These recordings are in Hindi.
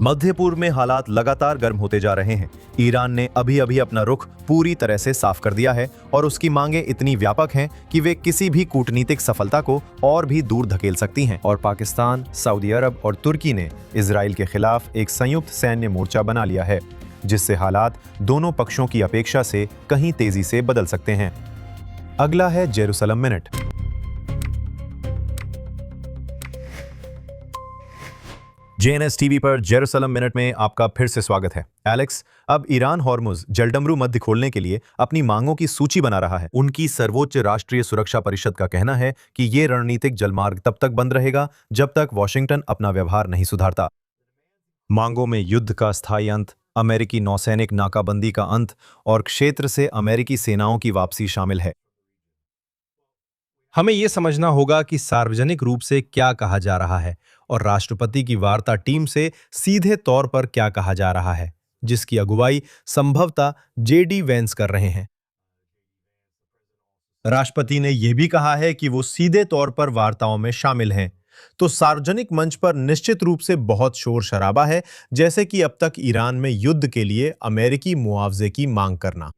मध्य पूर्व में हालात लगातार गर्म होते जा रहे हैं। ईरान ने अभी अभी अपना रुख पूरी तरह से साफ कर दिया है और उसकी मांगें इतनी व्यापक हैं कि वे किसी भी कूटनीतिक सफलता को और भी दूर धकेल सकती हैं। और पाकिस्तान, सऊदी अरब और तुर्की ने इजराइल के खिलाफ एक संयुक्त सैन्य मोर्चा बना लिया है, जिससे हालात दोनों पक्षों की अपेक्षा से कहीं तेजी से बदल सकते हैं। अगला है जेरूसलम मिनट। जेएनएस टीवी पर जेरूसलम मिनट में आपका फिर से स्वागत है। एलेक्स, अब ईरान हॉर्मुज जलडमरू मध्य खोलने के लिए अपनी मांगों की सूची बना रहा है। उनकी सर्वोच्च राष्ट्रीय सुरक्षा परिषद का कहना है कि ये रणनीतिक जलमार्ग तब तक बंद रहेगा जब तक वॉशिंगटन अपना व्यवहार नहीं सुधारता। मांगों में युद्ध का स्थायी अंत, अमेरिकी नौसैनिक नाकाबंदी का अंत और क्षेत्र से अमेरिकी सेनाओं की वापसी शामिल है। हमें यह समझना होगा कि सार्वजनिक रूप से क्या कहा जा रहा है और राष्ट्रपति की वार्ता टीम से सीधे तौर पर क्या कहा जा रहा है, जिसकी अगुवाई संभवतः जेडी वेंस कर रहे हैं। राष्ट्रपति ने यह भी कहा है कि वो सीधे तौर पर वार्ताओं में शामिल हैं, तो सार्वजनिक मंच पर निश्चित रूप से बहुत शोर शराबा है, जैसे कि अब तक ईरान में युद्ध के लिए अमेरिकी मुआवजे की मांग करना।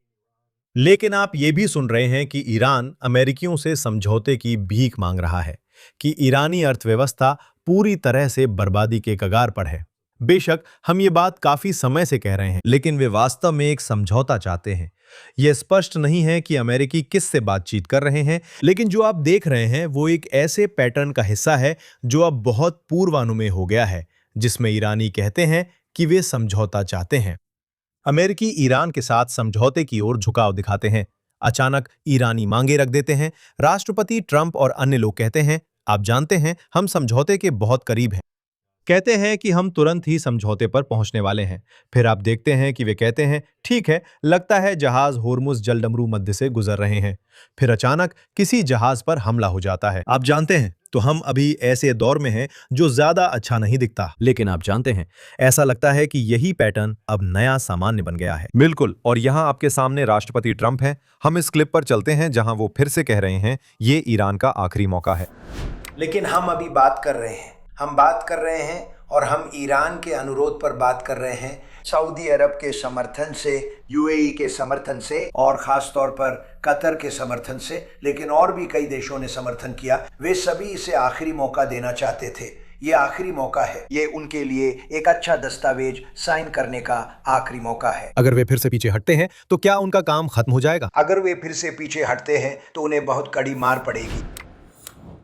लेकिन आप ये भी सुन रहे हैं कि ईरान अमेरिकियों से समझौते की भीख मांग रहा है, कि ईरानी अर्थव्यवस्था पूरी तरह से बर्बादी के कगार पर है। बेशक हम ये बात काफी समय से कह रहे हैं, लेकिन वे वास्तव में एक समझौता चाहते हैं। यह स्पष्ट नहीं है कि अमेरिकी किससे बातचीत कर रहे हैं, लेकिन जो आप देख रहे हैं वो एक ऐसे पैटर्न का हिस्सा है जो अब बहुत पूर्वानुमेय हो गया है, जिसमें ईरानी कहते हैं कि वे समझौता चाहते हैं। अमेरिकी ईरान के साथ समझौते की ओर झुकाव दिखाते हैं, अचानक ईरानी मांगे रख देते हैं। राष्ट्रपति ट्रंप और अन्य लोग कहते हैं, आप जानते हैं, हम समझौते के बहुत करीब हैं। कहते हैं कि हम तुरंत ही समझौते पर पहुंचने वाले हैं। फिर आप देखते हैं कि वे कहते हैं, ठीक है, लगता है जहाज होर्मुज जलडमरू मध्य से गुजर रहे हैं। फिर अचानक किसी जहाज पर हमला हो जाता है। आप जानते हैं, तो हम अभी ऐसे दौर में हैं जो ज्यादा अच्छा नहीं दिखता, लेकिन आप जानते हैं, ऐसा लगता है कि यही पैटर्न अब नया सामान्य बन गया है। बिल्कुल, और यहाँ आपके सामने राष्ट्रपति ट्रंप हैं। हम इस क्लिप पर चलते हैं जहां वो फिर से कह रहे हैं, ये ईरान का आखिरी मौका है। लेकिन हम अभी बात कर रहे हैं, हम बात कर रहे हैं और हम ईरान के अनुरोध पर बात कर रहे हैं, सऊदी अरब के समर्थन से, यूएई के समर्थन से और ख़ास तौर पर कतर के समर्थन से, लेकिन और भी कई देशों ने समर्थन किया। वे सभी इसे आखिरी मौका देना चाहते थे। ये आखिरी मौका है, ये उनके लिए एक अच्छा दस्तावेज साइन करने का आखिरी मौका है। अगर वे फिर से पीछे हटते हैं तो क्या उनका काम खत्म हो जाएगा? अगर वे फिर से पीछे हटते हैं तो उन्हें बहुत कड़ी मार पड़ेगी।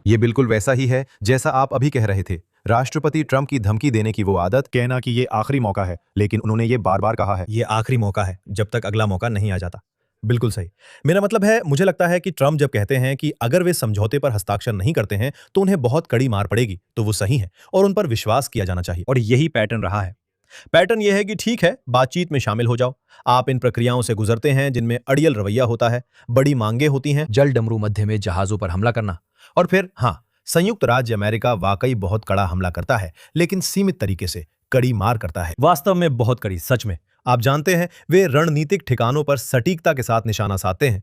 ये बिल्कुल वैसा ही है जैसा आप अभी कह रहे थे। राष्ट्रपति ट्रंप की धमकी देने की वो आदत, कहना कि ये आखिरी मौका है, लेकिन उन्होंने ये बार बार कहा है, ये आखिरी मौका है जब तक अगला मौका नहीं आ जाता। बिल्कुल सही। मेरा मतलब है, मुझे लगता है कि ट्रंप जब कहते हैं कि अगर वे समझौते पर हस्ताक्षर नहीं करते हैं तो उन्हें बहुत कड़ी मार पड़ेगी, तो वो सही है और उन पर विश्वास किया जाना चाहिए। और यही पैटर्न रहा है। पैटर्न यह है कि ठीक है, बातचीत में शामिल हो जाओ। आप इन प्रक्रियाओं से गुजरते हैं जिनमें अड़ियल रवैया होता है, बड़ी मांगे होती हैं, जलडमरू मध्य में जहाजों पर हमला करना, और फिर हाँ, संयुक्त राज्य अमेरिका वाकई बहुत कड़ा हमला करता है, लेकिन सीमित तरीके से कड़ी मार करता है। वास्तव में बहुत कड़ी, सच में। आप जानते हैं, वे रणनीतिक ठिकानों पर सटीकता के साथ निशाना साधते हैं।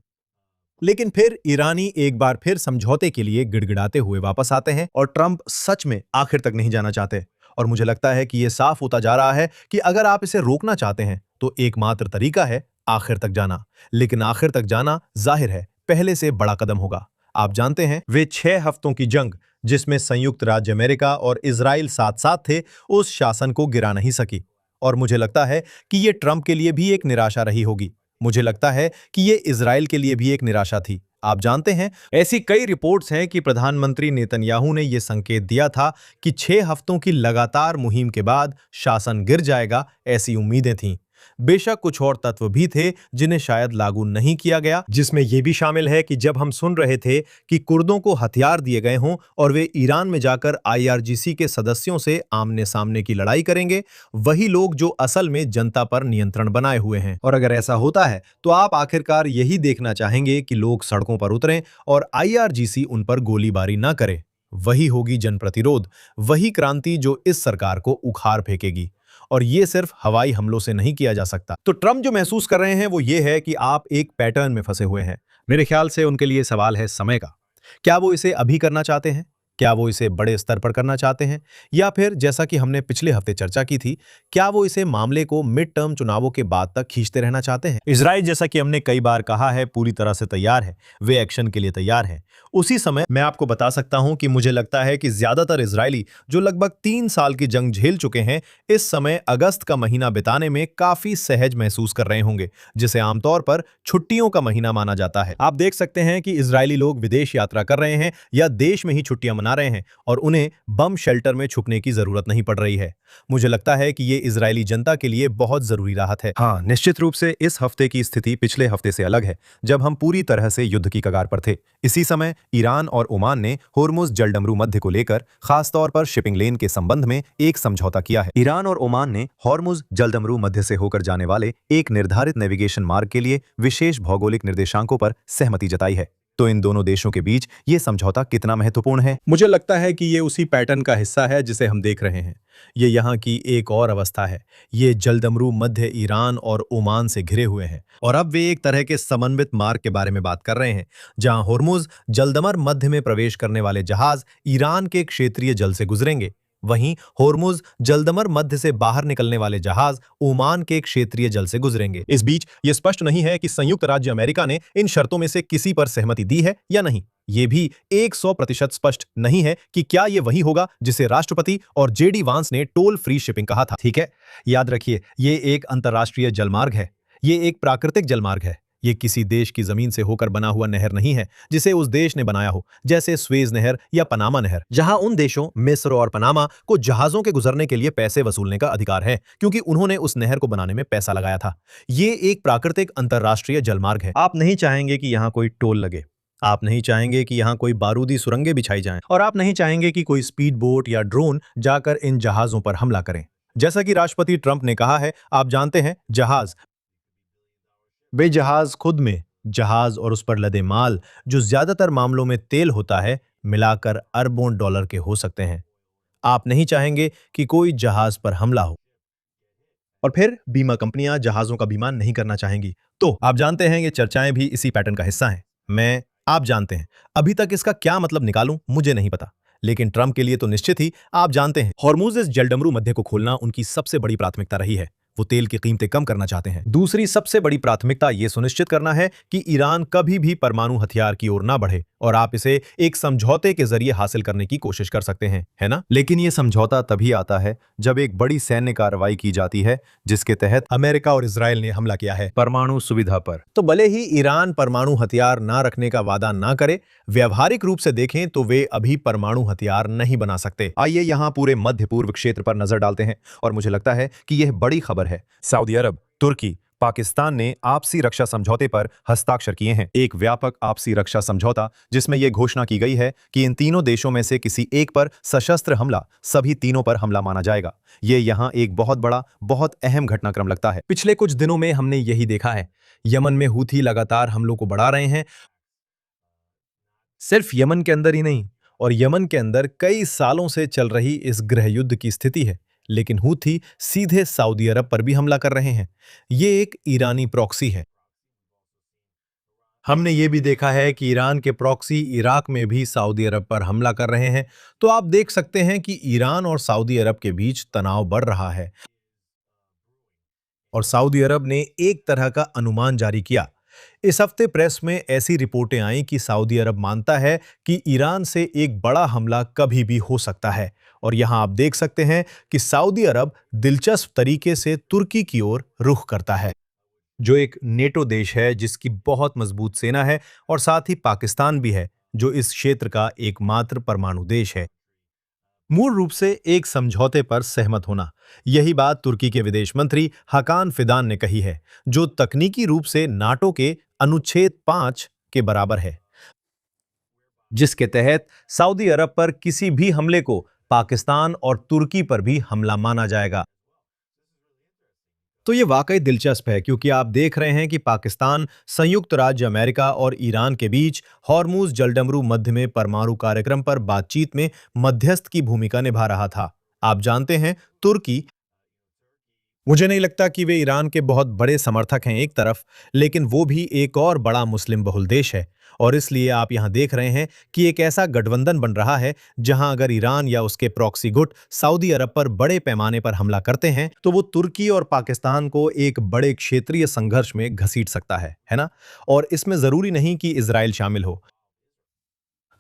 लेकिन फिर ईरानी एक बार फिर समझौते के लिए गिड़गिड़ाते हुए वापस आते हैं और ट्रंप सच में आखिर तक नहीं जाना चाहते। और मुझे लगता है कि यह साफ होता जा रहा है कि अगर आप इसे रोकना चाहते हैं तो एकमात्र तरीका है आखिर तक जाना। लेकिन आखिर तक जाना, जाहिर है, पहले से बड़ा कदम होगा। आप जानते हैं, वे 6 हफ्तों की जंग, जिसमें संयुक्त राज्य अमेरिका और इजराइल साथ साथ थे, उस शासन को गिरा नहीं सकी। और मुझे लगता है कि ये ट्रंप के लिए भी एक निराशा रही होगी। मुझे लगता है कि ये इजराइल के लिए भी एक निराशा थी। आप जानते हैं, ऐसी कई रिपोर्ट्स हैं कि प्रधानमंत्री नेतन्याहू ने यह संकेत दिया था कि 6 हफ्तों की लगातार मुहिम के बाद शासन गिर जाएगा, ऐसी उम्मीदें थीं। बेशक कुछ और तत्व भी थे जिन्हें शायद लागू नहीं किया गया, जिसमें यह भी शामिल है कि जब हम सुन रहे थे कि कुर्दों को हथियार दिए गए हों और वे ईरान में जाकर आईआरजीसी के सदस्यों से आमने सामने की लड़ाई करेंगे, वही लोग जो असल में जनता पर नियंत्रण बनाए हुए हैं। और अगर ऐसा होता है तो आप आखिरकार यही देखना चाहेंगे कि लोग सड़कों पर उतरें और आईआरजीसी उन पर गोलीबारी न करे। वही होगी जन प्रतिरोध, वही क्रांति जो इस सरकार को उखाड़ फेंकेगी। और ये सिर्फ हवाई हमलों से नहीं किया जा सकता। तो ट्रंप जो महसूस कर रहे हैं वो ये है कि आप एक पैटर्न में फंसे हुए हैं। मेरे ख्याल से उनके लिए सवाल है समय का। क्या वो इसे अभी करना चाहते हैं, क्या वो इसे बड़े स्तर पर करना चाहते हैं, या फिर जैसा कि हमने पिछले हफ्ते चर्चा की थी, क्या वो इसे मामले को मिड टर्म चुनावों के बाद तक खींचते रहना चाहते हैं? इजराइल, जैसा कि हमने कई बार कहा है, पूरी तरह से तैयार है। वे एक्शन के लिए तैयार हैं। उसी समय मैं आपको बता सकता हूं कि मुझे लगता है कि ज्यादातर इजरायली जो लगभग 3 साल की जंग झेल चुके हैं, इस समय अगस्त का महीना बिताने में काफी सहज महसूस कर रहे होंगे, जिसे आमतौर पर छुट्टियों का महीना माना जाता है। आप देख सकते हैं कि इजरायली लोग विदेश यात्रा कर रहे हैं या देश में ही छुट्टियां मना रहे हैं और उन्हें बम शेल्टर में छुपने की जरूरत नहीं पड़ रही है। मुझे लगता है कि ये इजरायली जनता के लिए बहुत जरूरी राहत है। हाँ, निश्चित रूप से इस हफ्ते की स्थिति पिछले हफ्ते से अलग है, जब हम पूरी तरह से युद्ध की कगार पर थे। इसी समय ईरान और ओमान ने होर्मुज जलडमरू मध्य को लेकर खासतौर पर शिपिंग लेन के संबंध में एक समझौता किया है। ईरान और ओमान ने होर्मुज जलडमरू मध्य से होकर जाने वाले एक निर्धारित नेविगेशन मार्ग के लिए विशेष भौगोलिक निर्देशांकों पर सहमति जताई है। तो इन दोनों देशों के बीच ये समझौता कितना महत्वपूर्ण है? मुझे लगता है कि ये उसी पैटर्न का हिस्सा है जिसे हम देख रहे हैं। ये यहाँ की एक और अवस्था है। ये जलडमरू मध्य ईरान और ओमान से घिरे हुए हैं और अब वे एक तरह के समन्वित मार्ग के बारे में बात कर रहे हैं, जहां होर्मुज जलदमर मध्य में प्रवेश करने वाले जहाज ईरान के क्षेत्रीय जल से गुजरेंगे, वहीं होर्मुज जलदमर मध्य से बाहर निकलने वाले जहाज ओमान के क्षेत्रीय जल से गुजरेंगे। इस बीच यह स्पष्ट नहीं है कि संयुक्त राज्य अमेरिका ने इन शर्तों में से किसी पर सहमति दी है या नहीं। ये भी 100% स्पष्ट नहीं है कि क्या ये वही होगा जिसे राष्ट्रपति और जेडी वांस ने टोल फ्री शिपिंग कहा था। ठीक है, याद रखिए, ये एक अंतर्राष्ट्रीय जलमार्ग है। ये एक प्राकृतिक जलमार्ग है। ये किसी देश की जमीन से होकर बना हुआ नहर नहीं है जिसे उस देश ने बनाया हो, जैसे स्वेज नहर या पनामा नहर, जहां उन देशों मिस्र और पनामा को जहाजों के गुजरने के लिए पैसे वसूलने का अधिकार है, क्योंकि उन्होंने उस नहर को बनाने में पैसा लगाया था। ये एक प्राकृतिक अंतर्राष्ट्रीय जलमार्ग है। आप नहीं चाहेंगे कि यहां कोई टोल लगे, आप नहीं चाहेंगे कि यहां कोई बारूदी सुरंगें बिछाई जाएं, और आप नहीं चाहेंगे कि कोई स्पीड बोट या ड्रोन जाकर इन जहाजों पर हमला करें। जैसा कि राष्ट्रपति ट्रंप ने कहा है, आप जानते हैं, वे जहाज खुद में जहाज और उस पर लदे माल, जो ज्यादातर मामलों में तेल होता है, मिलाकर अरबों डॉलर के हो सकते हैं। आप नहीं चाहेंगे कि कोई जहाज पर हमला हो, और फिर बीमा कंपनियां जहाजों का बीमा नहीं करना चाहेंगी। तो आप जानते हैं, ये चर्चाएं भी इसी पैटर्न का हिस्सा हैं। आप जानते हैं, अभी तक इसका क्या मतलब निकालूं मुझे नहीं पता, लेकिन ट्रंप के लिए तो निश्चित ही, आप जानते हैं, होर्मुज जलडमरू मध्य को खोलना उनकी सबसे बड़ी प्राथमिकता रही है। वो तेल की कीमतें कम करना चाहते हैं। दूसरी सबसे बड़ी प्राथमिकता ये सुनिश्चित करना है कि ईरान कभी भी परमाणु हथियार की ओर ना बढ़े, और आप इसे एक समझौते के जरिए हासिल करने की कोशिश कर सकते हैं, है ना? लेकिन ये समझौता तभी आता है जब एक बड़ी सैन्य कार्रवाई की जाती है, जिसके तहत अमेरिका और इजराइल ने हमला किया है परमाणु सुविधा पर। तो भले ही ईरान परमाणु हथियार ना रखने का वादा ना करे, व्यवहारिक रूप से देखें तो वे अभी परमाणु हथियार नहीं बना सकते। आइए यहाँ पूरे मध्य पूर्व क्षेत्र पर नजर डालते हैं, और मुझे लगता है कि यह बड़ी खबर है। सऊदी अरब, तुर्की, पाकिस्तान ने आपसी रक्षा समझौते पर हस्ताक्षर किए हैं। एक व्यापक आपसी रक्षा समझौता जिसमें यह घोषणा की गई है कि इन तीनों देशों में से किसी एक पर सशस्त्र हमला सभी तीनों पर हमला माना जाएगा। यह यहाँ एक बहुत बड़ा, बहुत अहम घटनाक्रम लगता है। पिछले कुछ दिनों में हमने यही देखा है। यमन में हूथी लगातार हमलों को बढ़ा रहे हैं। सिर्फ यमन के अंदर ही नहीं, और यमन के अंदर कई सालों से चल रही इस गृह युद्ध की स्थिति है, लेकिन हूथी सीधे सऊदी अरब पर भी हमला कर रहे हैं। ये एक ईरानी प्रॉक्सी है। हमने ये भी देखा है कि ईरान के प्रॉक्सी इराक में भी सऊदी अरब पर हमला कर रहे हैं। तो आप देख सकते हैं कि ईरान और सऊदी अरब के बीच तनाव बढ़ रहा है, और सऊदी अरब ने एक तरह का अनुमान जारी किया। इस हफ्ते प्रेस में ऐसी रिपोर्टें आईं कि सऊदी अरब मानता है कि ईरान से एक बड़ा हमला कभी भी हो सकता है, और यहां आप देख सकते हैं कि सऊदी अरब दिलचस्प तरीके से तुर्की की ओर रुख करता है, जो एक नेटो देश है जिसकी बहुत मजबूत सेना है, और साथ ही पाकिस्तान भी है, जो इस क्षेत्र का एकमात्र परमाणु देश है। मूल रूप से एक समझौते पर सहमत होना, यही बात तुर्की के विदेश मंत्री हाकान फिदान ने कही है, जो तकनीकी रूप से नाटो के अनुच्छेद 5 के बराबर है, जिसके तहत सऊदी अरब पर किसी भी हमले को पाकिस्तान और तुर्की पर भी हमला माना जाएगा। तो ये वाकई दिलचस्प है, क्योंकि आप देख रहे हैं कि पाकिस्तान संयुक्त राज्य अमेरिका और ईरान के बीच होर्मुज जलडमरू मध्य में परमाणु कार्यक्रम पर बातचीत में मध्यस्थ की भूमिका निभा रहा था। आप जानते हैं, तुर्की मुझे नहीं लगता कि वे ईरान के बहुत बड़े समर्थक हैं एक तरफ, लेकिन वो भी एक और बड़ा मुस्लिम बहुल देश है और इसलिए आप यहां देख रहे हैं कि एक ऐसा गठबंधन बन रहा है जहां अगर ईरान या उसके प्रॉक्सी गुट सऊदी अरब पर बड़े पैमाने पर हमला करते हैं तो वो तुर्की और पाकिस्तान को एक बड़े क्षेत्रीय संघर्ष में घसीट सकता है ना? और इसमें जरूरी नहीं कि इजराइल शामिल हो।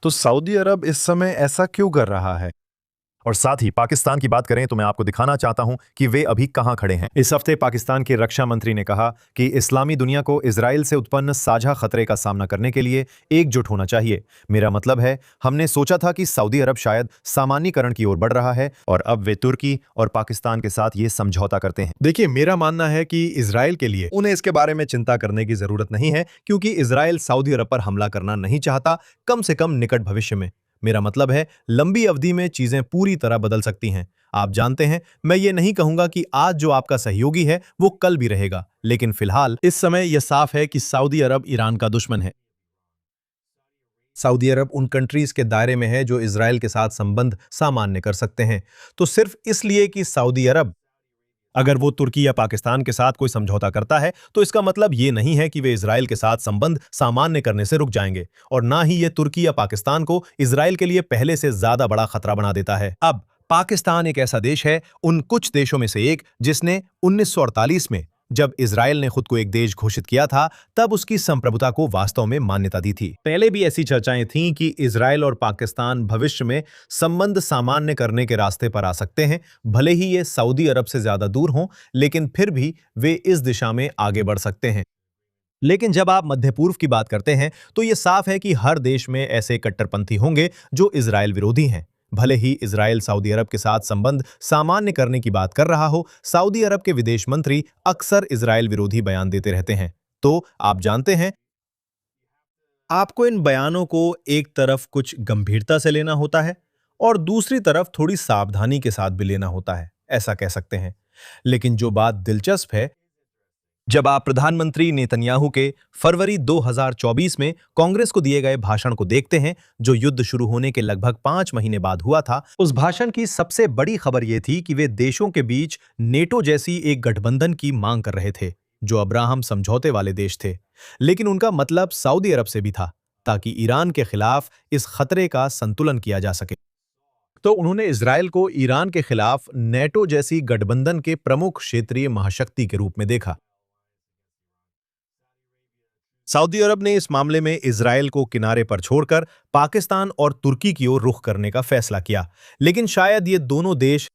तो सऊदी अरब इस समय ऐसा क्यों कर रहा है? और साथ ही पाकिस्तान की बात करें तो मैं आपको दिखाना चाहता हूं कि वे अभी कहां खड़े हैं। इस हफ्ते पाकिस्तान के रक्षा मंत्री ने कहा कि इस्लामी दुनिया को इजराइल से उत्पन्न साझा खतरे का सामना करने के लिए एकजुट होना चाहिए। मेरा मतलब है, हमने सोचा था कि सऊदी अरब शायद सामान्यीकरण की ओर बढ़ रहा है और अब वे तुर्की और पाकिस्तान के साथ ये समझौता करते हैं। देखिए, मेरा मानना है कि इजराइल के लिए उन्हें इसके बारे में चिंता करने की जरूरत नहीं है, क्योंकि इजराइल सऊदी अरब पर हमला करना नहीं चाहता, कम से कम निकट भविष्य में। मेरा मतलब है, लंबी अवधि में चीजें पूरी तरह बदल सकती हैं। आप जानते हैं, मैं ये नहीं कहूंगा कि आज जो आपका सहयोगी है वो कल भी रहेगा, लेकिन फिलहाल इस समय यह साफ है कि सऊदी अरब ईरान का दुश्मन है। सऊदी अरब उन कंट्रीज के दायरे में है जो इजराइल के साथ संबंध सामान्य कर सकते हैं। तो सिर्फ इसलिए कि सऊदी अरब अगर वो तुर्की या पाकिस्तान के साथ कोई समझौता करता है तो इसका मतलब ये नहीं है कि वे इजराइल के साथ संबंध सामान्य करने से रुक जाएंगे, और ना ही ये तुर्की या पाकिस्तान को इजराइल के लिए पहले से ज्यादा बड़ा खतरा बना देता है। अब पाकिस्तान एक ऐसा देश है, उन कुछ देशों में से एक, जिसने 1948 में जब इजराइल ने खुद को एक देश घोषित किया था तब उसकी संप्रभुता को वास्तव में मान्यता दी थी। पहले भी ऐसी चर्चाएं थीं कि इजराइल और पाकिस्तान भविष्य में संबंध सामान्य करने के रास्ते पर आ सकते हैं, भले ही ये सऊदी अरब से ज्यादा दूर हों, लेकिन फिर भी वे इस दिशा में आगे बढ़ सकते हैं। लेकिन जब आप मध्य पूर्व की बात करते हैं तो यह साफ है कि हर देश में ऐसे कट्टरपंथी होंगे जो इजराइल विरोधी हैं। भले ही इजराइल सऊदी अरब के साथ संबंध सामान्य करने की बात कर रहा हो, सऊदी अरब के विदेश मंत्री अक्सर इजराइल विरोधी बयान देते रहते हैं। तो आप जानते हैं, आपको इन बयानों को एक तरफ कुछ गंभीरता से लेना होता है और दूसरी तरफ थोड़ी सावधानी के साथ भी लेना होता है, ऐसा कह सकते हैं। लेकिन जो बात दिलचस्प है, जब आप प्रधानमंत्री नेतन्याहू के फरवरी 2024 में कांग्रेस को दिए गए भाषण को देखते हैं, जो युद्ध शुरू होने के लगभग 5 महीने बाद हुआ था, उस भाषण की सबसे बड़ी खबर यह थी कि वे देशों के बीच नेटो जैसी एक गठबंधन की मांग कर रहे थे, जो अब्राहम समझौते वाले देश थे। लेकिन उनका मतलब सऊदी अरब से भी था, ताकि ईरान के खिलाफ इस खतरे का संतुलन किया जा सके। तो उन्होंने इजराइल को ईरान के खिलाफ नेटो जैसी गठबंधन के प्रमुख क्षेत्रीय महाशक्ति के रूप में देखा। सऊदी अरब ने इस मामले में इजराइल को किनारे पर छोड़कर पाकिस्तान और तुर्की की ओर रुख करने का फैसला किया। लेकिन शायद ये दोनों देश,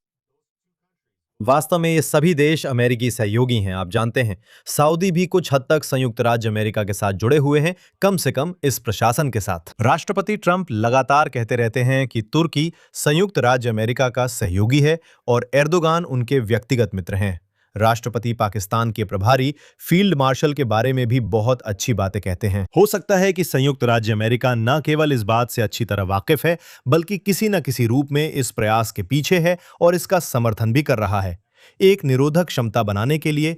वास्तव में ये सभी देश अमेरिकी सहयोगी हैं। आप जानते हैं, सऊदी भी कुछ हद तक संयुक्त राज्य अमेरिका के साथ जुड़े हुए हैं, कम से कम इस प्रशासन के साथ। राष्ट्रपति ट्रंप लगातार कहते रहते हैं कि तुर्की संयुक्त राज्य अमेरिका का सहयोगी है और एर्दोगान उनके व्यक्तिगत मित्र हैं। राष्ट्रपति पाकिस्तान के प्रभारी फील्ड मार्शल के बारे में भी बहुत अच्छी बातें कहते हैं। हो सकता है कि संयुक्त राज्य अमेरिका न केवल इस बात से अच्छी तरह वाकिफ है, बल्कि किसी न किसी रूप में इस प्रयास के पीछे है और इसका समर्थन भी कर रहा है, एक निरोधक क्षमता बनाने के लिए,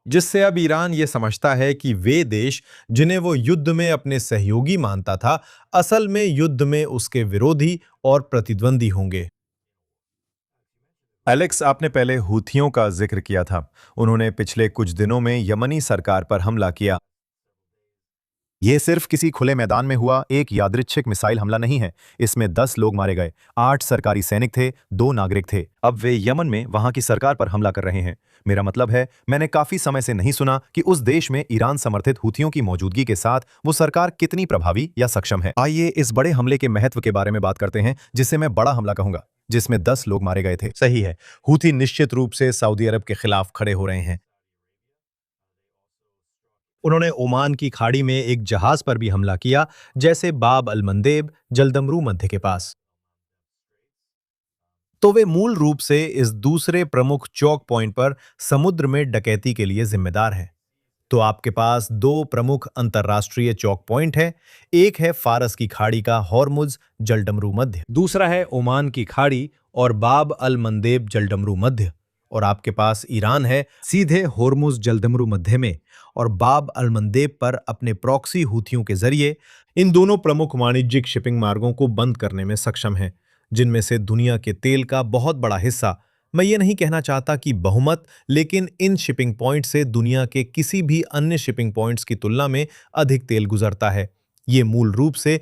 जिससे अब ईरान ये समझता है कि वे देश जिन्हें वो युद्ध में अपने सहयोगी मानता था, असल में युद्ध में उसके विरोधी और प्रतिद्वंदी होंगे। एलेक्स, आपने पहले हूथियों का जिक्र किया था। उन्होंने पिछले कुछ दिनों में यमनी सरकार पर हमला किया। यह सिर्फ किसी खुले मैदान में हुआ एक यादृच्छिक मिसाइल हमला नहीं है। इसमें 10 लोग मारे गए, 8 सरकारी सैनिक थे, 2 नागरिक थे। अब वे यमन में वहां की सरकार पर हमला कर रहे हैं। मेरा मतलब है, मैंने काफी समय से नहीं सुना कि उस देश में ईरान समर्थित हूथियों की मौजूदगी के साथ वो सरकार कितनी प्रभावी या सक्षम है। आइए इस बड़े हमले के महत्व के बारे में बात करते हैं, जिसे मैं बड़ा हमला कहूंगा, जिसमें 10 लोग मारे गए थे। सही है, हूथी निश्चित रूप से सऊदी अरब के खिलाफ खड़े हो रहे हैं। उन्होंने ओमान की खाड़ी में एक जहाज पर भी हमला किया, जैसे बाब अल मंदेब जलदमरू मध्य के पास। तो वे मूल रूप से इस दूसरे प्रमुख चौक पॉइंट पर समुद्र में डकैती के लिए जिम्मेदार हैं। तो आपके पास 2 प्रमुख अंतरराष्ट्रीय चौक पॉइंट हैं। एक है फारस की खाड़ी का हॉर्मुज जलडमरू मध्य, दूसरा है ओमान की खाड़ी और बाब अल मंदेब जलडमरू मध्य, और आपके पास ईरान है सीधे हॉर्मुज जलडमरू मध्य में और बाब अल मंदेब पर अपने प्रॉक्सी हूथियों के जरिए इन दोनों प्रमुख वाणिज्यिक शिपिंग मार्गों को बंद करने में सक्षम है, जिनमें से दुनिया के तेल का बहुत बड़ा हिस्सा मैं ये नहीं कहना चाहता कि बहुमत, लेकिन इन शिपिंग पॉइंट से दुनिया के किसी भी अन्य शिपिंग पॉइंट्स की तुलना में अधिक तेल गुजरता है। ये मूल रूप से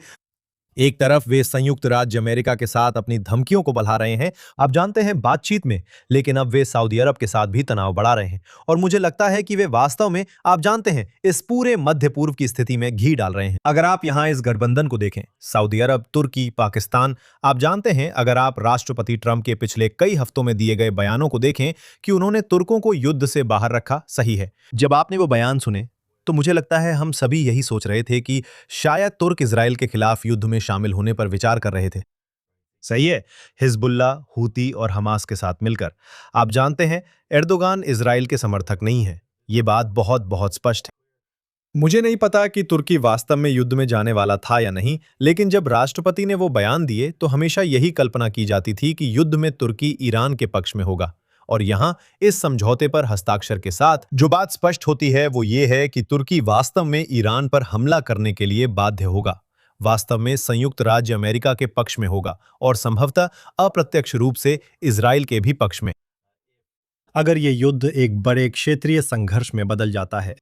एक तरफ वे संयुक्त राज्य अमेरिका के साथ अपनी धमकियों को बढ़ा रहे हैं, आप जानते हैं, बातचीत में, लेकिन अब वे सऊदी अरब के साथ भी तनाव बढ़ा रहे हैं। और मुझे लगता है कि वे वास्तव में, आप जानते हैं, इस पूरे मध्य पूर्व की स्थिति में घी डाल रहे हैं। अगर आप यहां इस गठबंधन को देखें, सऊदी अरब, तुर्की, पाकिस्तान, आप जानते हैं, अगर आप राष्ट्रपति ट्रंप के पिछले कई हफ्तों में दिए गए बयानों को देखें कि उन्होंने तुर्कों को युद्ध से बाहर रखा, सही है। जब आपने वो बयान सुने तो मुझे लगता है हम सभी यही सोच रहे थे कि शायद तुर्क इजराइल के खिलाफ युद्ध में शामिल होने पर विचार कर रहे थे। सही है, हिजबुल्ला, हूती और हमास के साथ मिलकर। आप जानते हैं, एर्दोगान इजराइल के समर्थक नहीं है। ये बात बहुत बहुत स्पष्ट है। मुझे नहीं पता कि तुर्की वास्तव में युद्ध में जाने वाला था या नहीं, लेकिन जब राष्ट्रपति ने वो बयान दिए तो हमेशा यही कल्पना की जाती थी कि युद्ध में तुर्की ईरान के पक्ष में होगा। और यहां इस समझौते पर हस्ताक्षर के साथ जो बात स्पष्ट होती है वो ये है कि तुर्की वास्तव में ईरान पर हमला करने के लिए बाध्य होगा, वास्तव में संयुक्त राज्य अमेरिका के पक्ष में होगा और संभवतः अप्रत्यक्ष रूप से इजराइल के भी पक्ष में, अगर ये युद्ध एक बड़े क्षेत्रीय संघर्ष में बदल जाता है।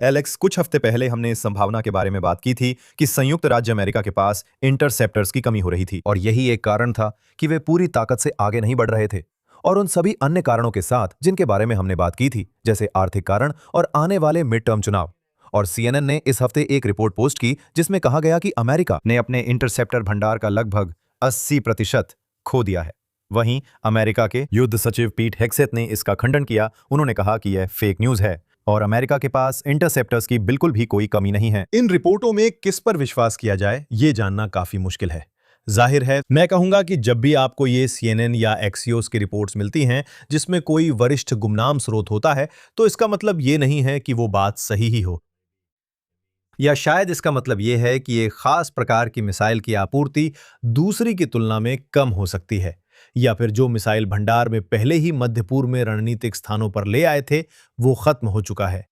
एलेक्स, कुछ हफ्ते पहले हमने इस संभावना के बारे में बात की थी कि संयुक्त राज्य अमेरिका के पास इंटरसेप्टर्स की कमी हो रही थी, और यही एक कारण था कि वे पूरी ताकत से आगे नहीं बढ़ रहे थे, और उन सभी अन्य कारणों के साथ जिनके बारे में हमने बात की थी, जैसे आर्थिक कारण और आने वाले मिड टर्म चुनाव। और CNN ने इस हफ्ते एक रिपोर्ट पोस्ट की जिसमें कहा गया कि अमेरिका ने अपने इंटरसेप्टर भंडार का लगभग 80% खो दिया है। वहीं अमेरिका के युद्ध सचिव पीट हेग्सेथ ने इसका खंडन किया। उन्होंने कहा कि यह फेक न्यूज है और अमेरिका के पास इंटरसेप्टर्स की बिल्कुल भी कोई कमी नहीं है। इन रिपोर्टों में किस पर विश्वास किया जाए, ये जानना काफी मुश्किल है। जाहिर है, मैं कहूंगा कि जब भी आपको ये CNN या एक्सियोस की रिपोर्ट्स मिलती हैं जिसमें कोई वरिष्ठ गुमनाम स्रोत होता है, तो इसका मतलब ये नहीं है कि वो बात सही ही हो, या शायद इसका मतलब ये है कि एक खास प्रकार की मिसाइल की आपूर्ति दूसरी की तुलना में कम हो सकती है, या फिर जो मिसाइल भंडार में पहले ही मध्य पूर्व में रणनीतिक स्थानों पर ले आए थे वो खत्म हो चुका है।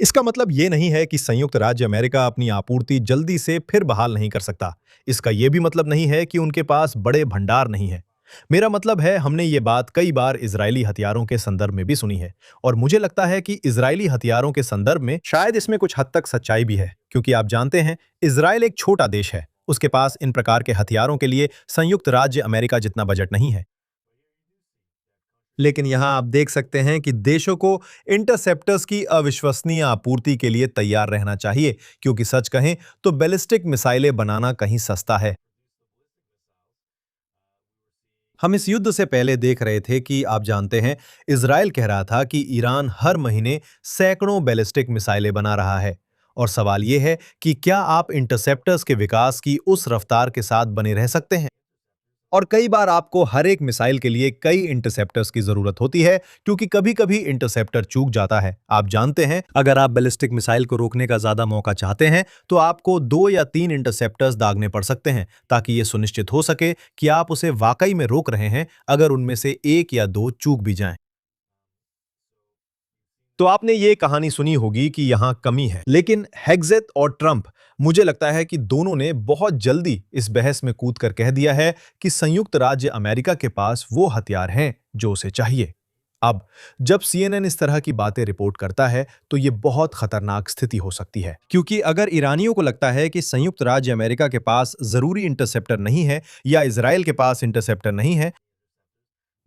इसका मतलब ये नहीं है कि संयुक्त राज्य अमेरिका अपनी आपूर्ति जल्दी से फिर बहाल नहीं कर सकता। इसका यह भी मतलब नहीं है कि उनके पास बड़े भंडार नहीं है। मेरा मतलब है, हमने ये बात कई बार इजरायली हथियारों के संदर्भ में भी सुनी है, और मुझे लगता है कि इजरायली हथियारों के संदर्भ में शायद इसमें कुछ हद तक सच्चाई भी है, क्योंकि आप जानते हैं, इजरायल एक छोटा देश है, उसके पास इन प्रकार के हथियारों के लिए संयुक्त राज्य अमेरिका जितना बजट नहीं है। लेकिन यहां आप देख सकते हैं कि देशों को इंटरसेप्टर्स की अविश्वसनीय आपूर्ति के लिए तैयार रहना चाहिए, क्योंकि सच कहें तो बैलिस्टिक मिसाइलें बनाना कहीं सस्ता है। हम इस युद्ध से पहले देख रहे थे कि आप जानते हैं, इजरायल कह रहा था कि ईरान हर महीने सैकड़ों बैलिस्टिक मिसाइलें बना रहा है, और सवाल यह है कि क्या आप इंटरसेप्टर्स के विकास की उस रफ्तार के साथ बने रह सकते हैं। और कई बार आपको हर एक मिसाइल के लिए कई इंटरसेप्टर्स की जरूरत होती है, क्योंकि कभी-कभी इंटरसेप्टर चूक जाता है। आप जानते हैं, अगर आप बैलिस्टिक मिसाइल को रोकने का ज्यादा मौका चाहते हैं तो आपको 2 या 3 इंटरसेप्टर्स दागने पड़ सकते हैं, ताकि यह सुनिश्चित हो सके कि आप उसे वाकई में रोक रहे हैं, अगर उनमें से 1 या 2 चूक भी जाएं। तो आपने ये कहानी सुनी होगी कि यहां कमी है, लेकिन हेग्सेथ और ट्रंप, मुझे लगता है कि दोनों ने बहुत जल्दी इस बहस में कूदकर कह दिया है कि संयुक्त राज्य अमेरिका के पास वो हथियार हैं जो उसे चाहिए। अब जब CNN इस तरह की बातें रिपोर्ट करता है तो ये बहुत खतरनाक स्थिति हो सकती है, क्योंकि अगर ईरानियों को लगता है कि संयुक्त राज्य अमेरिका के पास जरूरी इंटरसेप्टर नहीं है या इजराइल के पास इंटरसेप्टर नहीं है,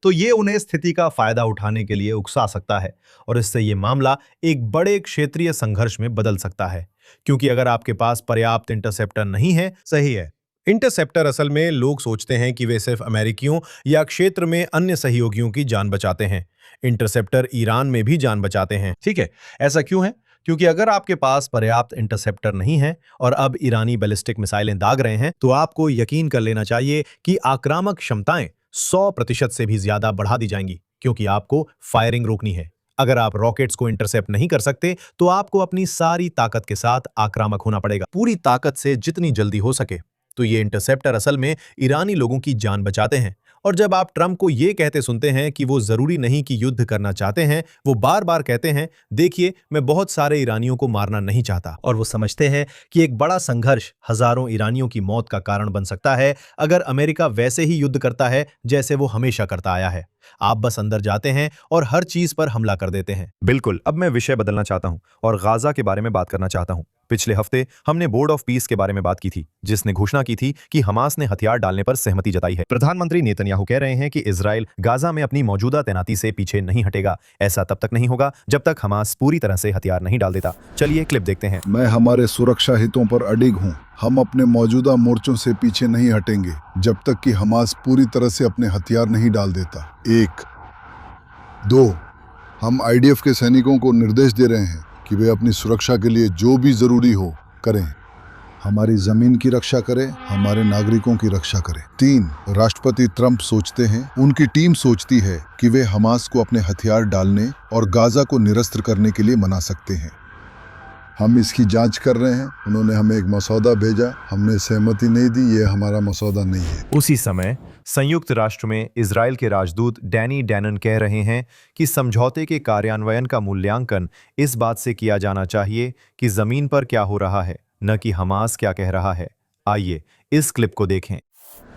तो ये उन्हें स्थिति का फायदा उठाने के लिए उकसा सकता है, और इससे ये मामला एक बड़े क्षेत्रीय संघर्ष में बदल सकता है। क्योंकि अगर आपके पास पर्याप्त इंटरसेप्टर नहीं है, सही है, इंटरसेप्टर असल में लोग सोचते हैं कि वे सिर्फ अमेरिकियों या क्षेत्र में अन्य सहयोगियों की जान बचाते हैं। इंटरसेप्टर ईरान में भी जान बचाते हैं, ठीक है। ऐसा क्यों है? क्योंकि अगर आपके पास पर्याप्त इंटरसेप्टर नहीं है और अब ईरानी बैलिस्टिक मिसाइलें दाग रहे हैं, तो आपको यकीन कर लेना चाहिए कि आक्रामक क्षमताएं 100% से भी ज्यादा बढ़ा दी जाएंगी, क्योंकि आपको फायरिंग रोकनी है। अगर आप रॉकेट्स को इंटरसेप्ट नहीं कर सकते तो आपको अपनी सारी ताकत के साथ आक्रामक होना पड़ेगा, पूरी ताकत से जितनी जल्दी हो सके। तो ये इंटरसेप्टर असल में ईरानी लोगों की जान बचाते हैं, और जब आप ट्रंप को ये कहते सुनते हैं कि वो जरूरी नहीं कि युद्ध करना चाहते हैं, वो बार बार कहते हैं, देखिए मैं बहुत सारे ईरानियों को मारना नहीं चाहता, और वो समझते हैं कि एक बड़ा संघर्ष हजारों ईरानियों की मौत का कारण बन सकता है अगर अमेरिका वैसे ही युद्ध करता है जैसे वो हमेशा करता आया है। आप बस अंदर जाते हैं और हर चीज पर हमला कर देते हैं। बिल्कुल, अब मैं विषय बदलना चाहता हूं और गाजा के बारे में बात करना चाहता हूं। पिछले हफ्ते हमने बोर्ड ऑफ पीस के बारे में बात की थी, जिसने घोषणा की थी कि हमास ने हथियार डालने पर सहमति जताई है। प्रधानमंत्री नेतन्याहू कह रहे हैं कि इजराइल गाजा में अपनी मौजूदा तैनाती से पीछे नहीं हटेगा। ऐसा तब तक नहीं होगा जब तक हमास पूरी तरह से हथियार नहीं डाल देता। चलिए क्लिप देखते हैं। मैं हमारे सुरक्षा हितों पर अडिग हूँ। हम अपने मौजूदा मोर्चों से पीछे नहीं हटेंगे जब तक कि हमास पूरी तरह से अपने हथियार नहीं डाल देता। 1, 2, हम आईडीएफ के सैनिकों को निर्देश दे रहे हैं कि वे अपनी सुरक्षा के लिए जो भी जरूरी हो करें। हमारी जमीन की रक्षा करें, हमारे नागरिकों की रक्षा करें। 3, राष्ट्रपति ट्रंप सोचते हैं, उनकी टीम सोचती है कि वे हमास को अपने हथियार डालने और गाजा को निरस्त्र करने के लिए मना सकते हैं। हम इसकी जांच कर रहे हैं। उन्होंने हमें एक मसौदा भेजा, हमने सहमति नहीं दी। ये हमारा मसौदा नहीं है। उसी समय संयुक्त राष्ट्र में इजराइल के राजदूत डैनी डैनन कह रहे हैं कि समझौते के कार्यान्वयन का मूल्यांकन इस बात से किया जाना चाहिए कि जमीन पर क्या हो रहा है, न कि हमास क्या कह रहा है। आइए इस क्लिप को देखें।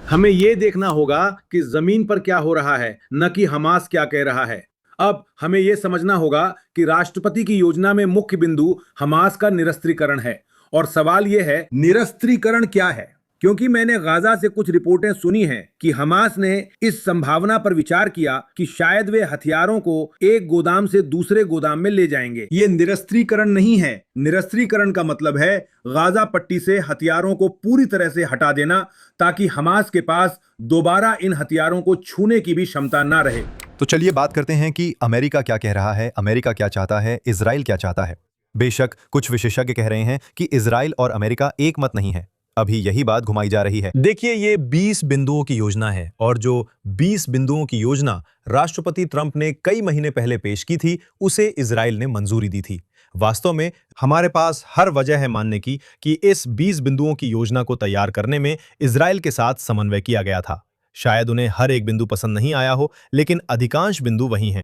हमें ये देखना होगा कि जमीन पर क्या हो रहा है, न कि हमास क्या कह रहा है। अब हमें यह समझना होगा कि राष्ट्रपति की योजना में मुख्य बिंदु हमास का निरस्त्रीकरण है, और सवाल यह है निरस्त्रीकरण क्या है, क्योंकि मैंने गाजा से कुछ रिपोर्टें सुनी हैं कि हमास ने इस संभावना पर विचार किया कि शायद वे हथियारों को एक गोदाम से दूसरे गोदाम में ले जाएंगे। ये निरस्त्रीकरण नहीं है। निरस्त्रीकरण का मतलब है गाजा पट्टी से हथियारों को पूरी तरह से हटा देना, ताकि हमास के पास दोबारा इन हथियारों को छूने की भी क्षमता ना रहे। तो चलिए बात करते हैं कि अमेरिका क्या कह रहा है, अमेरिका क्या चाहता है, इजराइल क्या चाहता है। बेशक कुछ विशेषज्ञ कह रहे हैं कि इजराइल और अमेरिका एक मत नहीं है। अभी यही बात घुमाई जा रही है। देखिए, ये 20 बिंदुओं की योजना है, और जो 20 बिंदुओं की योजना राष्ट्रपति ट्रंप ने कई महीने पहले पेश की थी, उसे इजराइल ने मंजूरी दी थी। वास्तव में हमारे पास हर वजह है मानने की कि इस 20 बिंदुओं की योजना को तैयार करने में इजराइल के साथ समन्वय किया गया था। शायद उन्हें हर एक बिंदु पसंद नहीं आया हो, लेकिन अधिकांश बिंदु वही हैं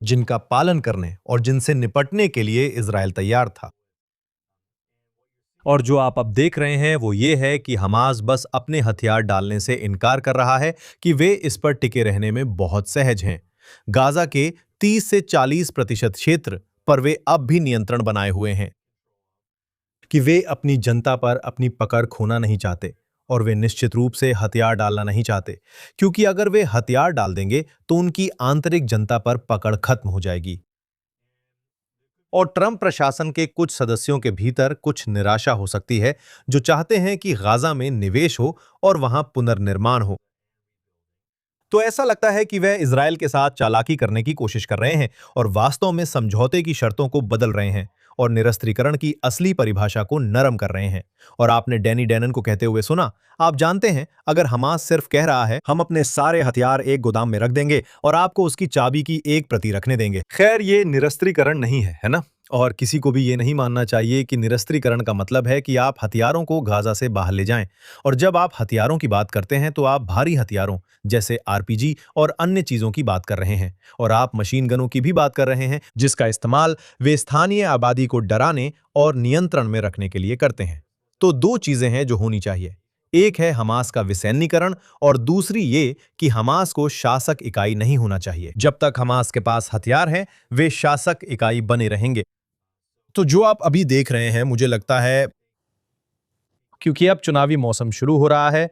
जिनका पालन करने और जिनसे निपटने के लिए इजराइल तैयार था। और जो आप अब देख रहे हैं वो ये है कि हमास बस अपने हथियार डालने से इनकार कर रहा है कि वे इस पर टिके रहने में बहुत सहज हैं। गाजा के 30 से 40% क्षेत्र पर वे अब भी नियंत्रण बनाए हुए हैं कि वे अपनी जनता पर अपनी पकड़ खोना नहीं चाहते, और वे निश्चित रूप से हथियार डालना नहीं चाहते, क्योंकि अगर वे हथियार डाल देंगे तो उनकी आंतरिक जनता पर पकड़ खत्म हो जाएगी। और ट्रंप प्रशासन के कुछ सदस्यों के भीतर कुछ निराशा हो सकती है, जो चाहते हैं कि गाजा में निवेश हो और वहां पुनर्निर्माण हो। तो ऐसा लगता है कि वह इजराइल के साथ चालाकी करने की कोशिश कर रहे हैं और वास्तव में समझौते की शर्तों को बदल रहे हैं और निरस्त्रीकरण की असली परिभाषा को नरम कर रहे हैं। और आपने डैनी डैनन को कहते हुए सुना, आप जानते हैं, अगर हमास सिर्फ कह रहा है हम अपने सारे हथियार एक गोदाम में रख देंगे और आपको उसकी चाबी की एक प्रति रखने देंगे। खैर, ये निरस्त्रीकरण नहीं है ना? और किसी को भी ये नहीं मानना चाहिए कि निरस्त्रीकरण का मतलब है कि आप हथियारों को गाजा से बाहर ले जाएं। और जब आप हथियारों की बात करते हैं तो आप भारी हथियारों जैसे आरपीजी और अन्य चीजों की बात कर रहे हैं, और आप मशीन गनों की भी बात कर रहे हैं, जिसका इस्तेमाल वे स्थानीय आबादी को डराने और नियंत्रण में रखने के लिए करते हैं। तो दो चीजें हैं जो होनी चाहिए। एक है हमास का विसैन्यीकरण, और दूसरी ये कि हमास को शासक इकाई नहीं होना चाहिए। जब तक हमास के पास हथियार हैं, वे शासक इकाई बने रहेंगे। तो जो आप अभी देख रहे हैं, मुझे लगता है क्योंकि अब चुनावी मौसम शुरू हो रहा है,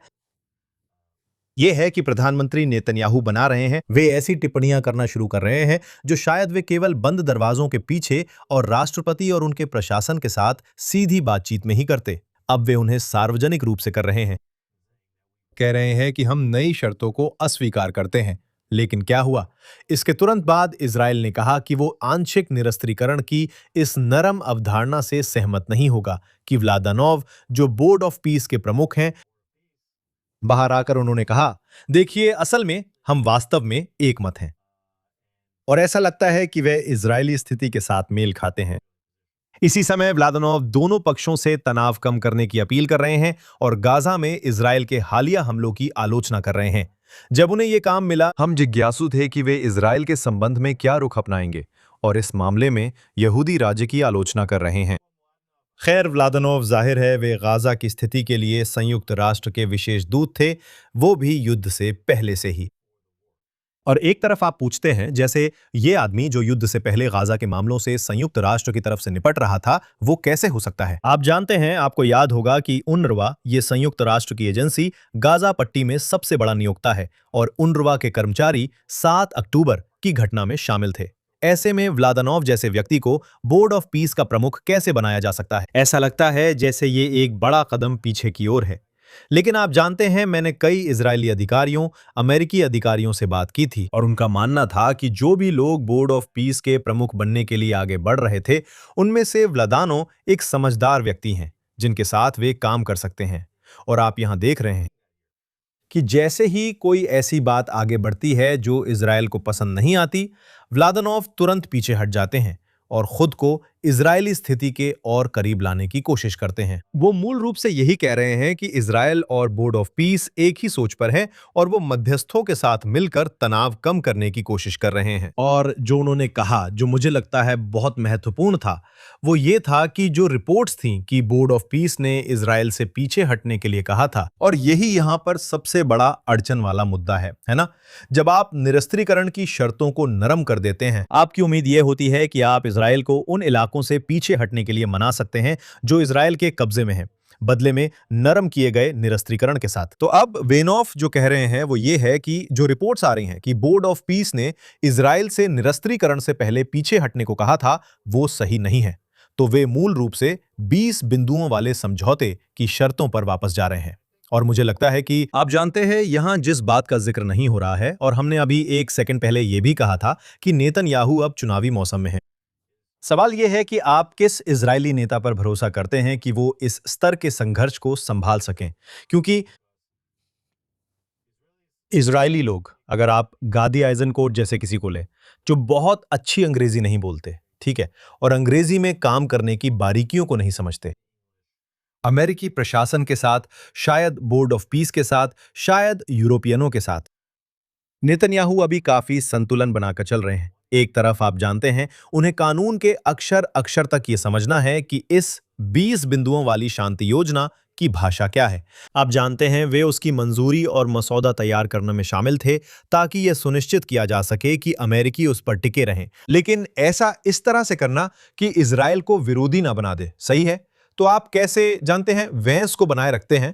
यह है कि प्रधानमंत्री नेतन्याहू बना रहे हैं, वे ऐसी टिप्पणियां करना शुरू कर रहे हैं जो शायद वे केवल बंद दरवाजों के पीछे और राष्ट्रपति और उनके प्रशासन के साथ सीधी बातचीत में ही करते। अब वे उन्हें सार्वजनिक रूप से कर रहे हैं। कह रहे हैं कि हम नई शर्तों को अस्वीकार करते हैं। लेकिन क्या हुआ? इसके तुरंत बाद इजराइल ने कहा कि वो आंशिक निरस्त्रीकरण की इस नरम अवधारणा से सहमत नहीं होगा कि व्लादानोव, जो बोर्ड ऑफ पीस के प्रमुख हैं, बाहर आकर उन्होंने कहा, देखिए, असल में हम वास्तव में एक मत हैं। और ऐसा लगता है कि वे इजरायली स्थिति के साथ मेल खाते हैं। इसी समय व्लादानोव दोनों पक्षों से तनाव कम करने की अपील कर रहे हैं और गाजा में इजराइल के हालिया हमलों की आलोचना कर रहे हैं। जब उन्हें ये काम मिला, हम जिज्ञासु थे कि वे इजराइल के संबंध में क्या रुख अपनाएंगे और इस मामले में यहूदी राज्य की आलोचना कर रहे हैं। खैर, व्लादानोव जाहिर है वे गाजा की स्थिति के लिए संयुक्त राष्ट्र के विशेष दूत थे, वो भी युद्ध से पहले से ही। और एक तरफ आप पूछते हैं, जैसे ये आदमी जो युद्ध से पहले गाजा के मामलों से संयुक्त राष्ट्र की तरफ से निपट रहा था, वो कैसे हो सकता है? आप जानते हैं, आपको याद होगा कि उनरवा, ये संयुक्त राष्ट्र की एजेंसी, गाजा पट्टी में सबसे बड़ा नियोक्ता है और उनरवा के कर्मचारी 7 अक्टूबर की घटना में शामिल थे। ऐसे में व्लादानोव जैसे व्यक्ति को बोर्ड ऑफ पीस का प्रमुख कैसे बनाया जा सकता है? ऐसा लगता है जैसे ये एक बड़ा कदम पीछे की ओर है। लेकिन आप जानते हैं, मैंने कई इजरायली अधिकारियों, अमेरिकी अधिकारियों से बात की थी और उनका मानना था कि जो भी लोग बोर्ड ऑफ पीस के प्रमुख बनने के लिए आगे बढ़ रहे थे, उनमें से व्लादानोव एक समझदार व्यक्ति हैं जिनके साथ वे काम कर सकते हैं। और आप यहां देख रहे हैं कि जैसे ही कोई ऐसी बात आगे बढ़ती है जो इजरायल को पसंद नहीं आती, व्लादानोव तुरंत पीछे हट जाते हैं और खुद को इजरायली स्थिति के और करीब लाने की कोशिश करते हैं। वो मूल रूप से यही कह रहे हैं कि इजरायल और बोर्ड ऑफ पीस एक ही सोच पर है और वो मध्यस्थों के साथ मिलकर तनाव कम करने की कोशिश कर रहे हैं। और जो उन्होंने कहा, जो मुझे लगता है बहुत महत्वपूर्ण था, वो ये था कि जो रिपोर्ट्स थीं कि बोर्ड ऑफ पीस ने इजरायल से पीछे हटने के लिए कहा था, और यही यहां पर सबसे बड़ा अड़चन वाला मुद्दा है ना? जब आप निरस्त्रीकरण की शर्तों को नरम कर देते हैं, आपकी उम्मीद यह होती है कि आप इजरायल को उन इलाकों से पीछे हटने के लिए मना सकते हैं जो इजरायल के कब्जे में हैं, बदले में नरम किए गए निरस्त्रीकरण के साथ। तो अब वेनॉफ जो कह रहे हैं वो ये है कि जो रिपोर्ट्स आ रही हैं कि बोर्ड ऑफ पीस ने इजरायल से निरस्त्रीकरण से पहले पीछे हटने को कहा था, वो सही नहीं है। तो वे मूल रूप से 20 बिंदुओं वाले समझौते की शर्तों पर वापस जा रहे हैं। और मुझे लगता है कि आप जानते हैं, यहां जिस बात का जिक्र नहीं हो रहा है, और हमने अभी एक सेकंड पहले यह भी कहा था कि नेतन्याहू अब चुनावी मौसम में है। सवाल यह है कि आप किस इजरायली नेता पर भरोसा करते हैं कि वो इस स्तर के संघर्ष को संभाल सकें, क्योंकि इजरायली लोग, अगर आप गादी आइजनकोट जैसे किसी को ले, जो बहुत अच्छी अंग्रेजी नहीं बोलते, ठीक है, और अंग्रेजी में काम करने की बारीकियों को नहीं समझते, अमेरिकी प्रशासन के साथ, शायद बोर्ड ऑफ पीस के साथ, शायद यूरोपियनों के साथ, नेतन्याहू अभी काफी संतुलन बनाकर चल रहे हैं। एक तरफ आप जानते हैं, उन्हें कानून के अक्षर अक्षर तक यह समझना है कि इस 20 बिंदुओं वाली शांति योजना की भाषा क्या है। आप जानते हैं, वे उसकी मंजूरी और मसौदा तैयार करने में शामिल थे ताकि यह सुनिश्चित किया जा सके कि अमेरिकी उस पर टिके रहें, लेकिन ऐसा इस तरह से करना कि इजरायल को विरोधी ना बना दे। सही है? तो आप कैसे जानते हैं वेंस को बनाए रखते हैं?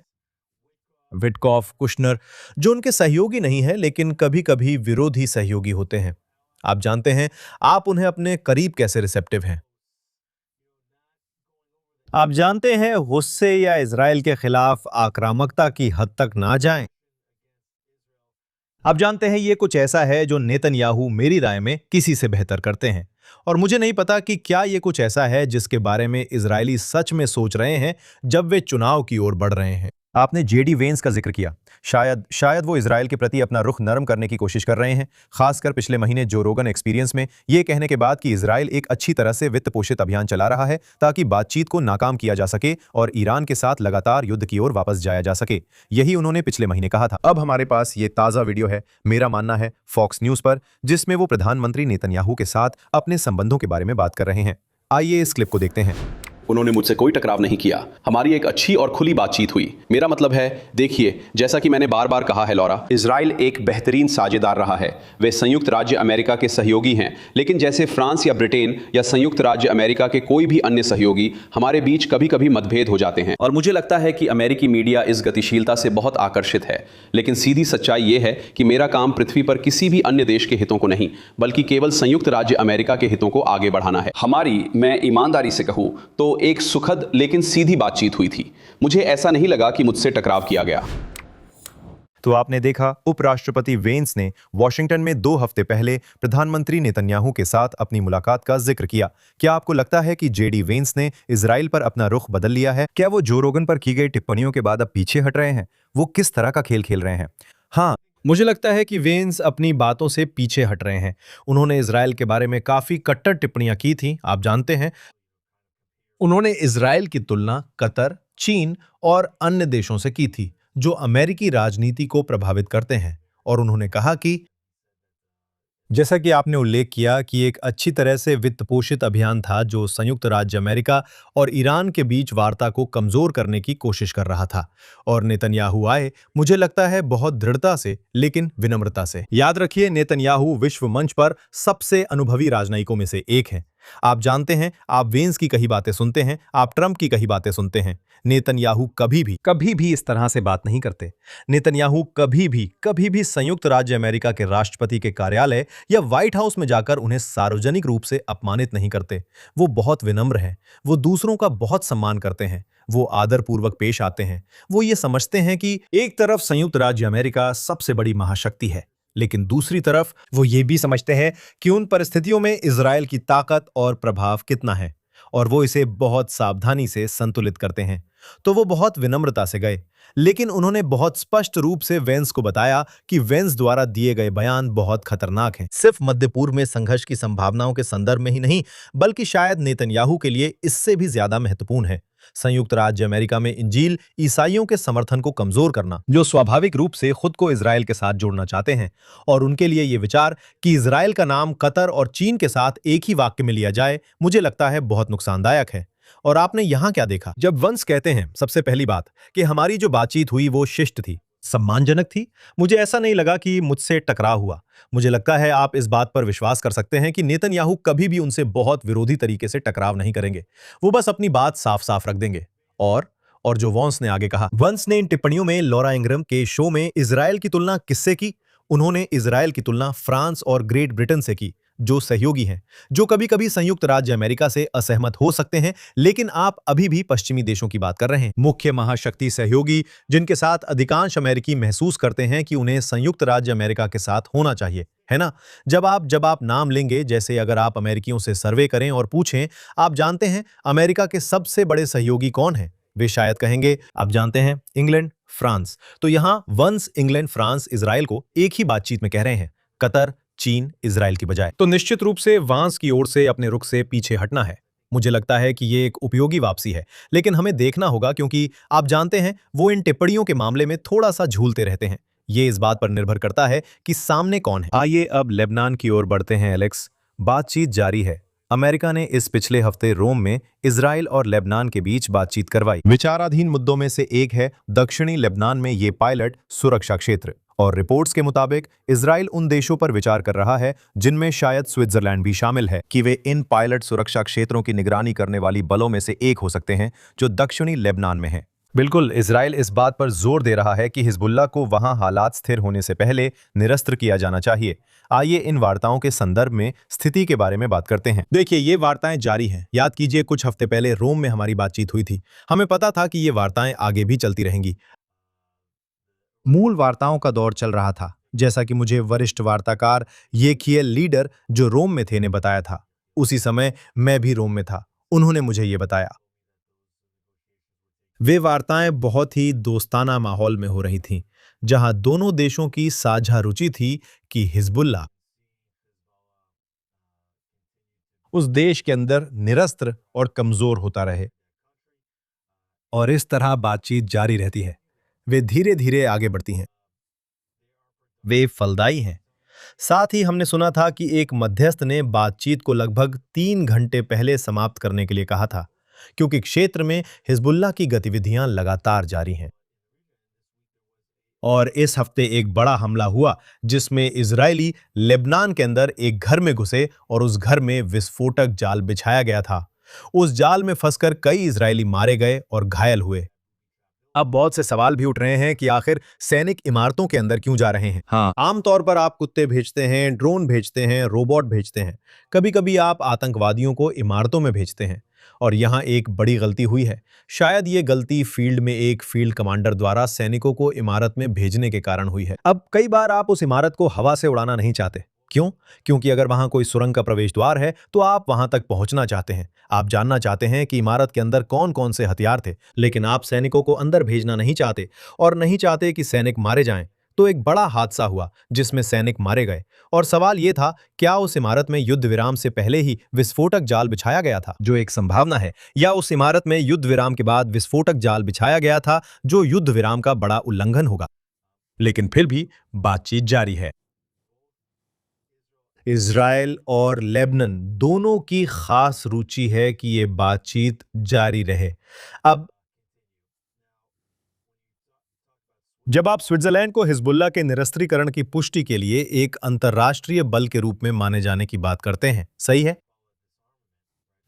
विटकॉफ, कुशनर, जो उनके सहयोगी नहीं है लेकिन कभी कभी विरोधी सहयोगी होते हैं। आप जानते हैं, आप उन्हें अपने करीब कैसे रिसेप्टिव हैं। आप जानते हैं, गुस्से या इजरायल के खिलाफ आक्रामकता की हद तक ना जाएं। आप जानते हैं, ये कुछ ऐसा है जो नेतन्याहू मेरी राय में किसी से बेहतर करते हैं, और मुझे नहीं पता कि क्या ये कुछ ऐसा है जिसके बारे में इजरायली सच में सोच रहे हैं जब वे चुनाव की ओर बढ़ रहे हैं। आपने जेडी वेंस का जिक्र किया। शायद वो इजरायल के प्रति अपना रुख नरम करने की कोशिश कर रहे हैं, खासकर पिछले महीने जो रोगन एक्सपीरियंस में ये कहने के बाद कि इजरायल एक अच्छी तरह से वित्त पोषित अभियान चला रहा है ताकि बातचीत को नाकाम किया जा सके और ईरान के साथ लगातार युद्ध की ओर वापस जाया जा सके। यही उन्होंने पिछले महीने कहा था। अब हमारे पास ये ताज़ा वीडियो है, मेरा मानना है फॉक्स न्यूज़ पर, जिसमें वो प्रधानमंत्री नेतन्याहू के साथ अपने संबंधों के बारे में बात कर रहे हैं। आइए इस क्लिप को देखते हैं। उन्होंने मुझसे कोई टकराव नहीं किया। हमारी एक अच्छी और खुली बातचीत हुई। मेरा मतलब है, देखिए, जैसा कि मैंने बार बार कहा है लॉरा, इजराइल एक बेहतरीन साझेदार रहा है। वे संयुक्त राज्य अमेरिका के सहयोगी हैं, लेकिन जैसे फ्रांस या ब्रिटेन या संयुक्त राज्य अमेरिका के कोई भी अन्य सहयोगी, हमारे बीच कभी कभी मतभेद हो जाते हैं। और मुझे लगता है कि अमेरिकी मीडिया इस गतिशीलता से बहुत आकर्षित है। लेकिन सीधी सच्चाई यह है कि मेरा काम पृथ्वी पर किसी भी अन्य देश के हितों को नहीं, बल्कि केवल संयुक्त राज्य अमेरिका के हितों को आगे बढ़ाना है। हमारी, मैं ईमानदारी से कहूं तो, एक सुखद लेकिन सीधी बातचीत हुई थी। मुझे ऐसा नहीं लगा कि मुझसे टकराव किया गया। तो आपने देखा, उपराष्ट्रपति वेंस ने वॉशिंगटन में 2 हफ्ते पहले प्रधानमंत्री नेतन्याहू के साथ अपनी मुलाकात का जिक्र किया। क्या आपको लगता है कि जेडी वेंस ने इजराइल पर अपना रुख बदल लिया है? क्या वो जो रोगन पर की गई टिप्पणियों के बाद अब पीछे हट रहे हैं? वो किस तरह का खेल खेल रहे हैं? हाँ, मुझे लगता है कि वेंस अपनी बातों से पीछे हट रहे हैं। उन्होंने इजराइल के बारे में काफी कट्टर टिप्पणियां की थी। आप जानते हैं, उन्होंने इजराइल की तुलना कतर, चीन और अन्य देशों से की थी जो अमेरिकी राजनीति को प्रभावित करते हैं। और उन्होंने कहा कि जैसा कि आपने उल्लेख किया कि एक अच्छी तरह से वित्त पोषित अभियान था जो संयुक्त राज्य अमेरिका और ईरान के बीच वार्ता को कमजोर करने की कोशिश कर रहा था और नेतन्याहू आए, मुझे लगता है बहुत दृढ़ता से लेकिन विनम्रता से। याद रखिए, नेतन्याहू विश्व मंच पर सबसे अनुभवी राजनयिकों में से एक हैं। आप जानते हैं, आप वेंस की कही बातें सुनते हैं, आप ट्रंप की कही बातें सुनते हैं। नेतन्याहू कभी भी इस तरह से बात नहीं करते। नेतन्याहू कभी भी संयुक्त राज्य अमेरिका के राष्ट्रपति के कार्यालय या व्हाइट हाउस में जाकर उन्हें सार्वजनिक रूप से अपमानित नहीं करते। वो बहुत विनम्र हैं, वो दूसरों का बहुत सम्मान करते हैं, वो आदरपूर्वक पेश आते हैं। वो ये समझते हैं कि एक तरफ संयुक्त राज्य अमेरिका सबसे बड़ी महाशक्ति है, लेकिन दूसरी तरफ वो ये भी समझते हैं कि उन परिस्थितियों में इजरायल की ताकत और प्रभाव कितना है, और वो इसे बहुत सावधानी से संतुलित करते हैं। तो वो बहुत विनम्रता से गए, लेकिन उन्होंने बहुत स्पष्ट रूप से वेंस को बताया कि वेंस द्वारा दिए गए बयान बहुत खतरनाक हैं। सिर्फ मध्य पूर्व में संघर्ष की संभावनाओं के संदर्भ में ही नहीं, बल्कि शायद नेतन्याहू के लिए इससे भी ज्यादा महत्वपूर्ण है। संयुक्त राज्य अमेरिका में इंजील ईसाइयों के समर्थन को कमजोर करना, जो स्वाभाविक रूप से खुद को इजरायल के साथ जोड़ना चाहते हैं, और उनके लिए यह विचार कि इजरायल का नाम कतर और चीन के साथ एक ही वाक्य में लिया जाए, मुझे लगता है बहुत नुकसानदायक है। और आपने यहां क्या देखा? जब वंस कहते हैं, सबसे पहली बात कि हमारी जो बातचीत हुई वो शिष्ट थी, सम्मानजनक थी। मुझे ऐसा नहीं लगा कि मुझसे टकराव हुआ। मुझे लगता है आप इस बात पर विश्वास कर सकते हैं कि नेतन्याहू कभी भी उनसे बहुत विरोधी तरीके से टकराव नहीं करेंगे। वो बस अपनी बात साफ साफ रख देंगे। और जो वंस ने आगे कहा, वंस ने इन टिप्पणियों में लॉरा इंग्रम के शो में इजरायल की तुलना किससे की? उन्होंने इजरायल की तुलना फ्रांस और ग्रेट ब्रिटेन से की, जो सहयोगी हैं, जो कभी कभी संयुक्त राज्य अमेरिका से असहमत हो सकते हैं, लेकिन आप अभी भी पश्चिमी देशों की बात कर रहे हैं। मुख्य महाशक्ति सहयोगी जिनके साथ अधिकांश अमेरिकी महसूस करते हैं कि उन्हें संयुक्त राज्य अमेरिका के साथ होना चाहिए, है ना? जब आप नाम लेंगे, जैसे अगर आप अमेरिकियों से सर्वे करें और पूछें, आप जानते हैं अमेरिका के सबसे बड़े सहयोगी कौन हैं? वे शायद कहेंगे, आप जानते हैं, इंग्लैंड, फ्रांस। तो यहां वंस इंग्लैंड, फ्रांस, इजराइल को एक ही बातचीत में कह रहे हैं, कतर, चीन, इजराइल की बजाय। तो निश्चित रूप से वांस की ओर से अपने रुख से पीछे हटना है। मुझे लगता है कि ये एक उपयोगी वापसी है, लेकिन हमें देखना होगा, क्योंकि आप जानते हैं वो इन टिप्पणियों के मामले में थोड़ा सा झूलते रहते हैं। ये इस बात पर निर्भर करता है कि सामने कौन है। आइए अब लेबनान की ओर बढ़ते हैं एलेक्स। बातचीत जारी है। अमेरिका ने इस पिछले हफ्ते रोम में इजराइल और लेबनान के बीच बातचीत करवाई। विचाराधीन मुद्दों में से एक है दक्षिणी लेबनान में ये पायलट सुरक्षा क्षेत्र, और रिपोर्ट्स के मुताबिक इजराइल उन देशों पर विचार कर रहा है, जिनमें शायद स्विट्जरलैंड भी शामिल है, कि वे इन पायलट सुरक्षा क्षेत्रों की निगरानी करने वाली बलों में से एक हो सकते हैं जो दक्षिणी लेबनान में हैं। बिल्कुल, इजराइल इस बात पर जोर दे रहा है कि हिजबुल्लाह को वहां हालात स्थिर होने से पहले निरस्त किया जाना चाहिए। आइए इन वार्ताओं के संदर्भ में स्थिति के बारे में बात करते हैं। देखिए, ये वार्ताएं जारी हैं। याद कीजिए, कुछ हफ्ते पहले रोम में हमारी बातचीत हुई थी। हमें पता था कि ये वार्ताएं आगे भी चलती रहेंगी। मूल वार्ताओं का दौर चल रहा था, जैसा कि मुझे वरिष्ठ वार्ताकार येखिएल लीडर जो रोम में थे ने बताया था। उसी समय मैं भी रोम में था। उन्होंने मुझे ये बताया। वे वार्ताएं बहुत ही दोस्ताना माहौल में हो रही थीं, जहां दोनों देशों की साझा रुचि थी कि हिजबुल्लाह उस देश के अंदर निरस्त्र और कमजोर होता रहे। और इस तरह बातचीत जारी रहती है। वे धीरे धीरे आगे बढ़ती हैं। वे फलदायी हैं। साथ ही हमने सुना था कि एक मध्यस्थ ने बातचीत को लगभग 3 घंटे पहले समाप्त करने के लिए कहा था, क्योंकि क्षेत्र में हिजबुल्लाह की गतिविधियां लगातार जारी हैं। और इस हफ्ते एक बड़ा हमला हुआ, जिसमें इजरायली लेबनान के अंदर एक घर में घुसे और उस घर में विस्फोटक जाल बिछाया गया था। उस जाल में फंसकर कई इजरायली मारे गए और घायल हुए। अब बहुत से सवाल भी उठ रहे हैं कि आखिर सैनिक इमारतों के अंदर क्यों जा रहे हैं। हाँ, आमतौर पर आप कुत्ते भेजते हैं, ड्रोन भेजते हैं, रोबोट भेजते हैं। कभी कभी आप आतंकवादियों को इमारतों में भेजते हैं। और यहां एक बड़ी गलती हुई है। शायद ये गलती फील्ड में एक फील्ड कमांडर द्वारा सैनिकों को इमारत में भेजने के कारण हुई है। अब कई बार आप उस इमारत को हवा से उड़ाना नहीं चाहते। क्यों? क्योंकि अगर वहां कोई सुरंग का प्रवेश द्वार है तो आप वहां तक पहुंचना चाहते हैं। आप जानना चाहते हैं कि इमारत के अंदर कौन कौन से हथियार थे, लेकिन आप सैनिकों को अंदर भेजना नहीं चाहते और नहीं चाहते कि सैनिक मारे जाएं। तो एक बड़ा हादसा हुआ जिसमें सैनिक मारे गए। और सवाल यह था, क्या उस इमारत में युद्ध विराम से पहले ही विस्फोटक जाल बिछाया गया था, जो एक संभावना है, या उस इमारत में युद्ध विराम के बाद विस्फोटक जाल बिछाया गया था, जो युद्ध विराम का बड़ा उल्लंघन होगा। लेकिन फिर भी बातचीत जारी है। इजराइल और लेबनान दोनों की खास रुचि है कि ये बातचीत जारी रहे। अब जब आप स्विट्जरलैंड को हिजबुल्लाह के निरस्त्रीकरण की पुष्टि के लिए एक अंतर्राष्ट्रीय बल के रूप में माने जाने की बात करते हैं, सही है?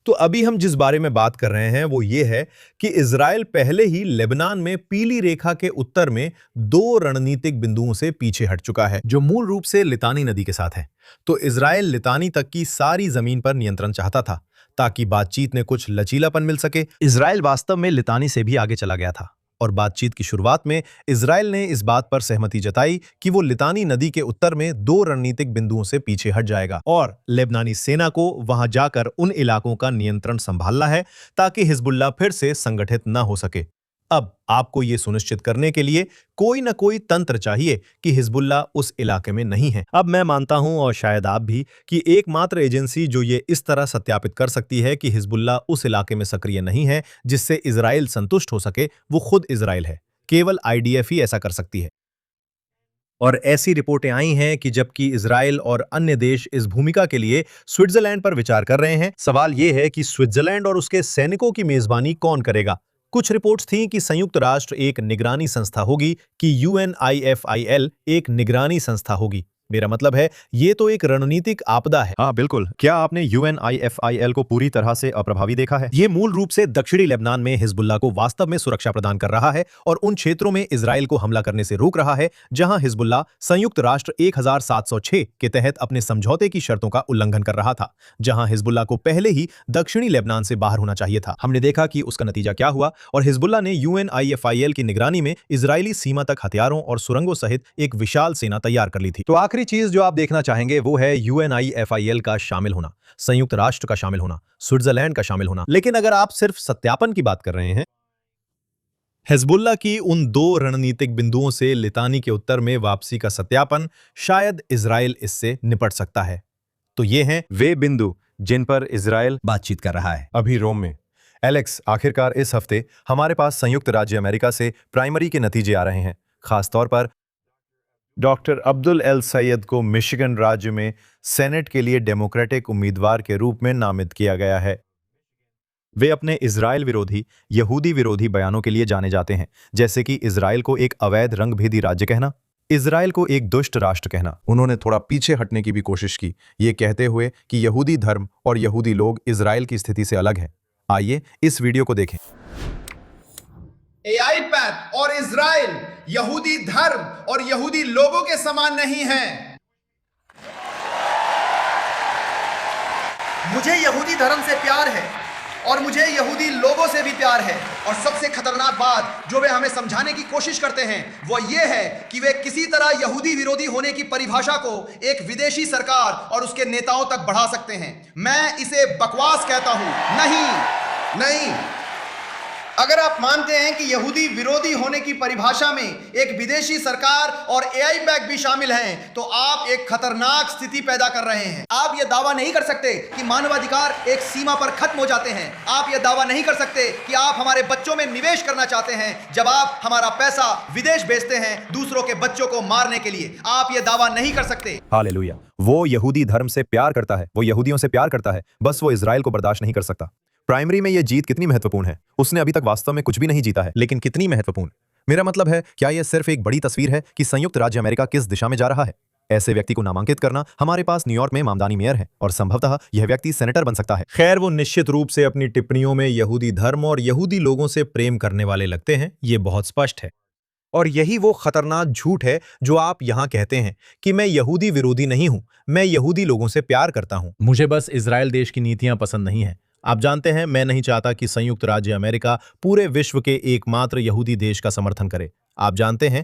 तो अभी हम जिस बारे में बात कर रहे हैं वो ये है कि इजराइल पहले ही लेबनान में पीली रेखा के उत्तर में दो रणनीतिक बिंदुओं से पीछे हट चुका है, जो मूल रूप से लितानी नदी के साथ है। तो इजराइल लितानी तक की सारी जमीन पर नियंत्रण चाहता था ताकि बातचीत में कुछ लचीलापन मिल सके। इजराइल वास्तव में लितानी से भी आगे चला गया था और बातचीत की शुरुआत में इजराइल ने इस बात पर सहमति जताई कि वो लितानी नदी के उत्तर में दो रणनीतिक बिंदुओं से पीछे हट जाएगा और लेबनानी सेना को वहां जाकर उन इलाकों का नियंत्रण संभालना है ताकि हिजबुल्लाह फिर से संगठित न हो सके। अब आपको यह सुनिश्चित करने के लिए कोई ना कोई तंत्र चाहिए कि हिजबुल्लाह उस इलाके में नहीं है। अब मैं मानता हूं, और शायद आप भी, कि एकमात्र एजेंसी जो ये इस तरह सत्यापित कर सकती है कि हिजबुल्लाह उस इलाके में सक्रिय नहीं है जिससे इजराइल संतुष्ट हो सके, वो खुद इजराइल है। केवल आईडीएफ ही ऐसा कर सकती है। और ऐसी रिपोर्टें आई हैं कि जबकि इजराइल और अन्य देश इस भूमिका के लिए स्विट्जरलैंड पर विचार कर रहे हैं, सवाल यह है कि स्विट्जरलैंड और उसके सैनिकों की मेजबानी कौन करेगा। कुछ रिपोर्ट्स थीं कि संयुक्त राष्ट्र एक निगरानी संस्था होगी, कि UNIFIL एक निगरानी संस्था होगी। मेरा मतलब है, ये तो एक रणनीतिक आपदा है। हाँ बिल्कुल, क्या आपने UNIFIL को पूरी तरह से अप्रभावी देखा है? ये मूल रूप से दक्षिणी लेबनान में हिजबुल्लाह को वास्तव में सुरक्षा प्रदान कर रहा है और उन क्षेत्रों में इजराइल को हमला करने से रोक रहा है जहां हिजबुल्लाह संयुक्त राष्ट्र 1706 के तहत अपने समझौते की शर्तों का उल्लंघन कर रहा था, जहां हिजबुल्लाह को पहले ही दक्षिणी लेबनान से बाहर होना चाहिए था। हमने देखा कि उसका नतीजा क्या हुआ और हिजबुल्लाह ने UNIFIL की निगरानी में इजरायली सीमा तक हथियारों और सुरंगों सहित एक विशाल सेना तैयार कर ली थी। तो आखिरी चीज जो आप देखना चाहेंगे वो है UNIFIL का शामिल होना, संयुक्त राष्ट्र का शामिल होना, स्विट्जरलैंड का शामिल होना। लेकिन अगर आप सिर्फ सत्यापन की बात कर रहे हैं, हिजबुल्लाह की उन दो रणनीतिक बिंदुओं से लितानी के उत्तर में वापसी का सत्यापन, शायद इजराइल इससे निपट सकता है। तो ये हैं वे बिंदु जिन पर इजराइल बातचीत कर रहा है अभी रोम में। एलेक्स, आखिरकार इस हफ्ते हमारे पास संयुक्त राज्य अमेरिका से प्राइमरी के नतीजे आ रहे हैं। खासतौर पर डॉक्टर अब्दुल एल सैयद को मिशिगन राज्य में सेनेट के लिए डेमोक्रेटिक उम्मीदवार के रूप में नामित किया गया है। वे अपने इजराइल विरोधी, यहूदी विरोधी बयानों के लिए जाने जाते हैं, जैसे कि इजराइल को एक अवैध रंगभेदी राज्य कहना, इजराइल को एक दुष्ट राष्ट्र कहना। उन्होंने थोड़ा पीछे हटने की भी कोशिश की, ये कहते हुए कि यहूदी धर्म और यहूदी लोग इजराइल की स्थिति से अलग हैं। आइए इस वीडियो को देखें। AIPAC और इजराइल यहूदी धर्म और यहूदी लोगों के समान नहीं हैं। मुझे यहूदी धर्म से प्यार है और मुझे यहूदी लोगों से भी प्यार है। और सबसे खतरनाक बात जो वे हमें समझाने की कोशिश करते हैं वो ये है कि वे किसी तरह यहूदी विरोधी होने की परिभाषा को एक विदेशी सरकार और उसके नेताओं तक बढ़ा सकते हैं। मैं इसे बकवास कहता हूं। नहीं, अगर आप मानते हैं कि यहूदी विरोधी होने की परिभाषा में एक विदेशी सरकार और AIPAC भी शामिल हैं, तो आप एक खतरनाक स्थिति पैदा कर रहे हैं। आप यह दावा नहीं कर सकते कि मानवाधिकार एक सीमा पर खत्म हो जाते हैं। आप यह दावा नहीं कर सकते कि आप हमारे बच्चों में निवेश करना चाहते हैं जब आप हमारा पैसा विदेश भेजते हैं दूसरों के बच्चों को मारने के लिए। आप यह दावा नहीं कर सकते। हालेलुया। वो यहूदी धर्म से प्यार करता है, वो यहूदियों से प्यार करता है, बस वो इजराइल को बर्दाश्त नहीं कर सकता। प्राइमरी में यह जीत कितनी महत्वपूर्ण है? उसने अभी तक वास्तव में कुछ भी नहीं जीता है, लेकिन कितनी महत्वपूर्ण? मेरा मतलब है, क्या यह सिर्फ एक बड़ी तस्वीर है कि संयुक्त राज्य अमेरिका किस दिशा में जा रहा है? ऐसे व्यक्ति को नामांकित करना, हमारे पास न्यूयॉर्क में मामदानी मेयर है और संभवतः यह व्यक्ति सेनेटर बन सकता है। खैर, वो निश्चित रूप से अपनी टिप्पणियों में यहूदी धर्म और यहूदी लोगों से प्रेम करने वाले लगते हैं, ये बहुत स्पष्ट है। और यही वो खतरनाक झूठ है जो आप यहां कहते हैं कि मैं यहूदी विरोधी नहीं हूं, मैं यहूदी लोगों से प्यार करता हूं। मुझे बस इजराइल देश की नीतियां पसंद नहीं है। आप जानते हैं, मैं नहीं चाहता कि संयुक्त राज्य अमेरिका पूरे विश्व के एकमात्र यहूदी देश का समर्थन करे। आप जानते हैं,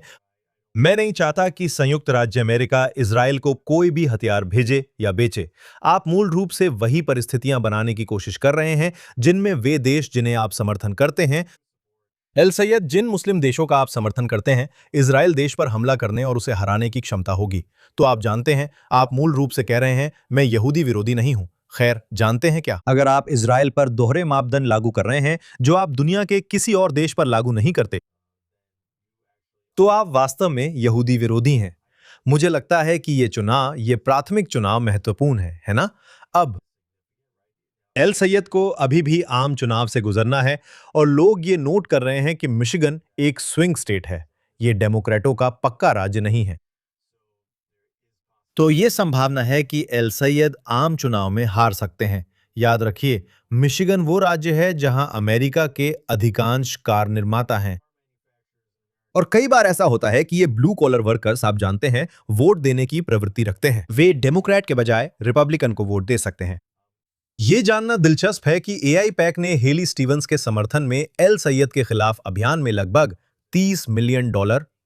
मैं नहीं चाहता कि संयुक्त राज्य अमेरिका इजराइल को कोई भी हथियार भेजे या बेचे। आप मूल रूप से वही परिस्थितियां बनाने की कोशिश कर रहे हैं जिनमें वे देश जिन्हें आप समर्थन करते हैं, एल सैयद, जिन मुस्लिम देशों का आप समर्थन करते हैं, इजराइल देश पर हमला करने और उसे हराने की क्षमता होगी। तो आप जानते हैं, आप मूल रूप से कह रहे हैं मैं यहूदी विरोधी नहीं हूं। खैर, जानते हैं क्या? अगर आप इजराइल पर दोहरे मापदंड लागू कर रहे हैं जो आप दुनिया के किसी और देश पर लागू नहीं करते, तो आप वास्तव में यहूदी विरोधी हैं। मुझे लगता है कि ये प्राथमिक चुनाव महत्वपूर्ण है ना? अब एल सैयद को अभी भी आम चुनाव से गुजरना है और लोग ये नोट कर रहे हैं कि मिशिगन एक स्विंग स्टेट है। ये डेमोक्रेटों का पक्का राज्य नहीं है। तो ये संभावना है कि एल सैयद आम चुनाव में हार सकते हैं। याद रखिए, मिशिगन वो राज्य है जहां अमेरिका के अधिकांश कार निर्माता हैं। और कई बार ऐसा होता है कि ये ब्लू कॉलर वर्कर्स, आप जानते हैं, वोट देने की प्रवृत्ति रखते हैं। वे डेमोक्रेट के बजाय रिपब्लिकन को वोट दे सकते हैं। ये जानना दिलचस्प है कि एआई पैक ने हेली स्टीवंस के समर्थन में एल सैयद के खिलाफ अभियान में लगभग $30 मिलियन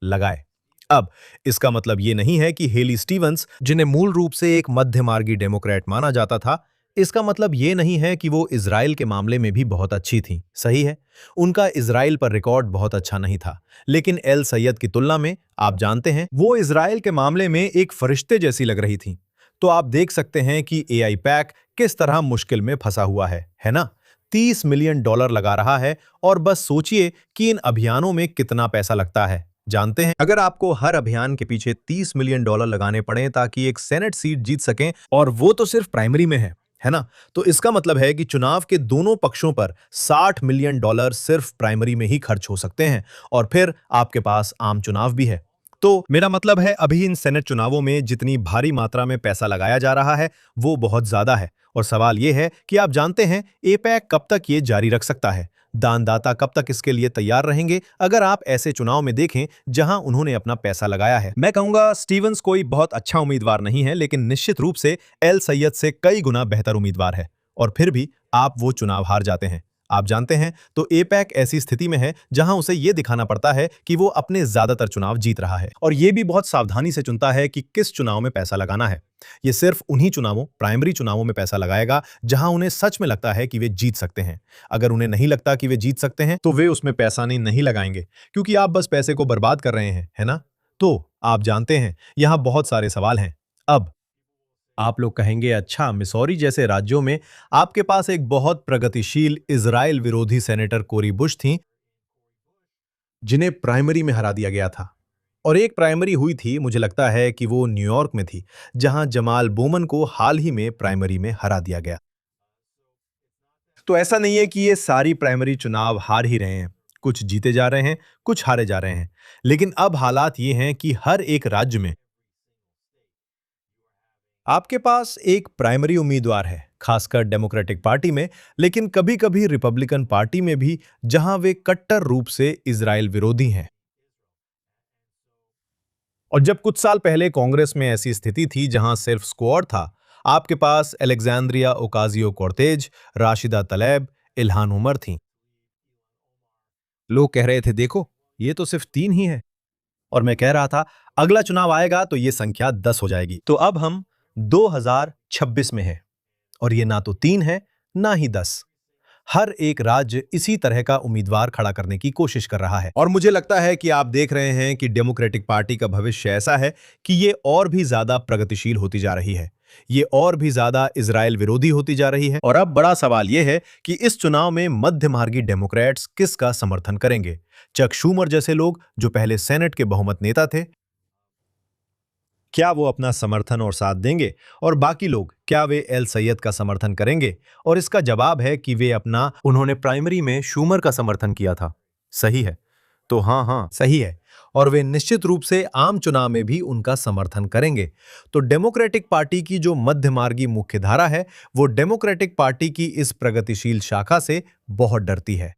लगाए। अब इसका मतलब ये नहीं है कि हेली स्टीवंस, जिन्हें मूल रूप से एक मध्यमार्गी डेमोक्रेट माना जाता था, इसका मतलब ये नहीं है कि वो इजराइल के मामले में भी बहुत अच्छी थीं। सही है, उनका इजराइल पर रिकॉर्ड बहुत अच्छा नहीं था, लेकिन एल सैयद की तुलना में, आप जानते हैं, वो इजराइल के मामले में एक फरिश्ते जैसी लग रही थीं। तो आप देख सकते हैं कि एआई पैक किस तरह मुश्किल में फंसा हुआ है ना? $30 मिलियन लगा रहा है और बस सोचिए कि इन अभियानों में कितना पैसा लगता है। जानते हैं, अगर आपको हर अभियान के पीछे $30 मिलियन लगाने पड़े ताकि एक सेनेट सीट जीत सकें, और वो तो सिर्फ प्राइमरी में है ना? तो इसका मतलब है कि चुनाव के दोनों पक्षों पर $60 मिलियन सिर्फ प्राइमरी में ही खर्च हो सकते हैं, और फिर आपके पास आम चुनाव भी है। तो मेरा मतलब है, अभी इन सेनेट चुनावों में जितनी भारी मात्रा में पैसा लगाया जा रहा है वो बहुत ज्यादा है, और सवाल ये है कि आप जानते हैं एपैक कब तक ये जारी रख सकता है? दानदाता कब तक इसके लिए तैयार रहेंगे अगर आप ऐसे चुनाव में देखें जहां उन्होंने अपना पैसा लगाया है? मैं कहूंगा स्टीवंस कोई बहुत अच्छा उम्मीदवार नहीं है, लेकिन निश्चित रूप से एल सैयद से कई गुना बेहतर उम्मीदवार है, और फिर भी आप वो चुनाव हार जाते हैं। आप जानते हैं, तो एपैक ऐसी स्थिति में है जहां उसे यह दिखाना पड़ता है कि वो अपने ज्यादातर चुनाव जीत रहा है, और ये भी बहुत सावधानी से चुनता है कि किस चुनाव में पैसा लगाना है। ये सिर्फ उन्हीं चुनावों, प्राइमरी चुनावों में पैसा लगाएगा जहां उन्हें सच में लगता है कि वे जीत सकते हैं। अगर उन्हें नहीं लगता कि वे जीत सकते हैं, तो वे उसमें पैसा नहीं लगाएंगे, क्योंकि आप बस पैसे को बर्बाद कर रहे हैं, है ना? तो आप जानते हैं, यहां बहुत सारे सवाल हैं। अब आप लोग कहेंगे, अच्छा, मिसौरी जैसे राज्यों में आपके पास एक बहुत प्रगतिशील इजराइल विरोधी सेनेटर कोरी बुश थी, जिन्हें प्राइमरी में हरा दिया गया था, और एक प्राइमरी हुई थी, मुझे लगता है कि वो न्यूयॉर्क में थी, जहां जमाल बोमन को हाल ही में प्राइमरी में हरा दिया गया। तो ऐसा नहीं है कि ये सारी प्राइमरी चुनाव हार ही रहे हैं, कुछ जीते जा रहे हैं, कुछ हारे जा रहे हैं, लेकिन अब हालात ये हैं कि हर एक राज्य में आपके पास एक प्राइमरी उम्मीदवार है, खासकर डेमोक्रेटिक पार्टी में, लेकिन कभी-कभी रिपब्लिकन पार्टी में भी, जहां वे कट्टर रूप से इजराइल विरोधी हैं। और जब कुछ साल पहले कांग्रेस में ऐसी स्थिति थी जहां सिर्फ स्क्वाड था, आपके पास Alexandria Ocasio Cortez, Rashida Tlaib, Ilhan Omar थीं। लोग कह रहे थे, देखो, ये तो सिर्फ 3 ही है, और मैं कह रहा था, अगला चुनाव आएगा तो ये संख्या 10 हो जाएगी। तो अब हम 2026 में है, और ये ना तो 3 है, ना ही 10। हर एक राज्य इसी तरह का उम्मीदवार खड़ा करने की कोशिश कर रहा है, और मुझे लगता है कि आप देख रहे हैं कि डेमोक्रेटिक पार्टी का भविष्य ऐसा है कि ये और भी ज्यादा प्रगतिशील होती जा रही है, ये और भी ज्यादा इजराइल विरोधी होती जा रही है। और अब बड़ा सवाल यह है कि इस चुनाव में मध्यमार्गी डेमोक्रेट्स किसका समर्थन करेंगे? चक शूमर जैसे लोग, जो पहले सेनेट के बहुमत नेता थे, क्या वो अपना समर्थन और साथ देंगे? और बाकी लोग, क्या वे एल सैयद का समर्थन करेंगे? और इसका जवाब है कि उन्होंने प्राइमरी में शूमर का समर्थन किया था। सही है, तो हाँ, सही है, और वे निश्चित रूप से आम चुनाव में भी उनका समर्थन करेंगे। तो डेमोक्रेटिक पार्टी की जो मध्यमार्गी मुख्यधारा है, वो डेमोक्रेटिक पार्टी की इस प्रगतिशील शाखा से बहुत डरती है,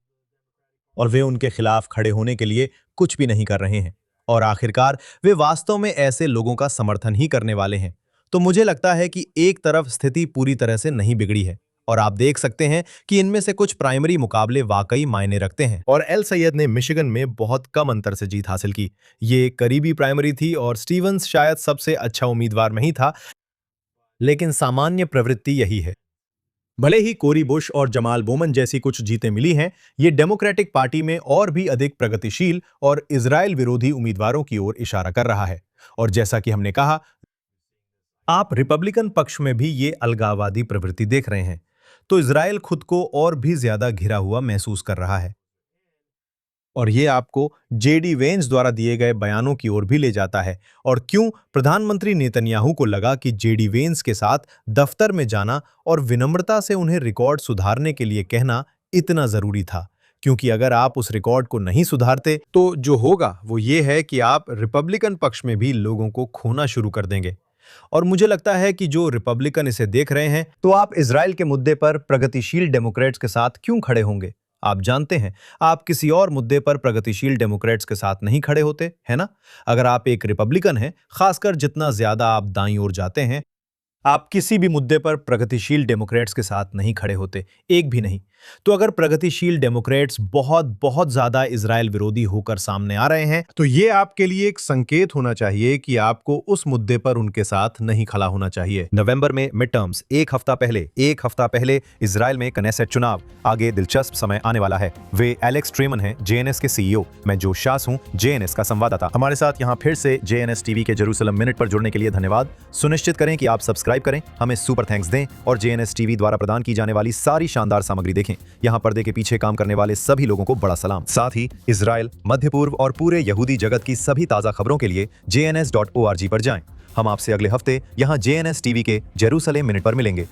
और वे उनके खिलाफ खड़े होने के लिए कुछ भी नहीं कर रहे हैं, और आखिरकार वे वास्तव में ऐसे लोगों का समर्थन ही करने वाले हैं। तो मुझे लगता है कि एक तरफ स्थिति पूरी तरह से नहीं बिगड़ी है, और आप देख सकते हैं कि इनमें से कुछ प्राइमरी मुकाबले वाकई मायने रखते हैं। और एल सैयद ने मिशिगन में बहुत कम अंतर से जीत हासिल की। ये करीबी प्राइमरी थी, और स्टीवंस शायद सबसे अच्छा उम्मीदवार नहीं था, लेकिन सामान्य प्रवृत्ति यही है। भले ही कोरी बुश और जमाल बोमन जैसी कुछ जीतें मिली हैं, ये डेमोक्रेटिक पार्टी में और भी अधिक प्रगतिशील और इजराइल विरोधी उम्मीदवारों की ओर इशारा कर रहा है। और जैसा कि हमने कहा, आप रिपब्लिकन पक्ष में भी ये अलगाववादी प्रवृत्ति देख रहे हैं। तो इजराइल खुद को और भी ज्यादा घिरा हुआ महसूस कर रहा है। और ये आपको जेडी वेंस द्वारा दिए गए बयानों की ओर भी ले जाता है और क्यों प्रधानमंत्री नेतन्याहू को लगा कि जेडी वेंस के साथ दफ्तर में जाना और विनम्रता से उन्हें रिकॉर्ड सुधारने के लिए कहना इतना जरूरी था, क्योंकि अगर आप उस रिकॉर्ड को नहीं सुधारते तो जो होगा वो ये है कि आप रिपब्लिकन पक्ष में भी लोगों को खोना शुरू कर देंगे। और मुझे लगता है कि जो रिपब्लिकन इसे देख रहे हैं, तो आप इजराइल के मुद्दे पर प्रगतिशील डेमोक्रेट्स के साथ क्यों खड़े होंगे? आप जानते हैं, आप किसी और मुद्दे पर प्रगतिशील डेमोक्रेट्स के साथ नहीं खड़े होते, है ना? अगर आप एक रिपब्लिकन हैं, खासकर जितना ज्यादा आप दाईं ओर जाते हैं, आप किसी भी मुद्दे पर प्रगतिशील डेमोक्रेट्स के साथ नहीं खड़े होते, एक भी नहीं। तो अगर प्रगतिशील डेमोक्रेट्स बहुत बहुत ज्यादा इजराइल विरोधी होकर सामने आ रहे हैं, तो ये आपके लिए एक संकेत होना चाहिए कि आपको उस मुद्दे पर उनके साथ नहीं खड़ा होना चाहिए। नवंबर में मिड टर्म्स, एक हफ्ता पहले इजराइल में कनेसेट चुनाव, आगे दिलचस्प समय आने वाला है। वे एलेक्स ट्रेमन हैं, जेएनएस के सीईओ। मैं जोश शास हूं, जेएनएस का संवाददाता। हमारे साथ यहाँ फिर से जेएनएस टीवी के जेरूसलम मिनट पर जुड़ने के लिए धन्यवाद। सुनिश्चित करें कि आप सब्सक्राइब करें, हमें सुपर थैंक्स दें और जेएनएस टीवी द्वारा प्रदान की जाने वाली सारी शानदार सामग्री देखें। यहाँ पर्दे के पीछे काम करने वाले सभी लोगों को बड़ा सलाम। साथ ही इजराइल, मध्य पूर्व और पूरे यहूदी जगत की सभी ताजा खबरों के लिए jns.org पर जाएं। हम आपसे अगले हफ्ते यहाँ जेएनएस टीवी के जेरूसलम मिनट पर मिलेंगे।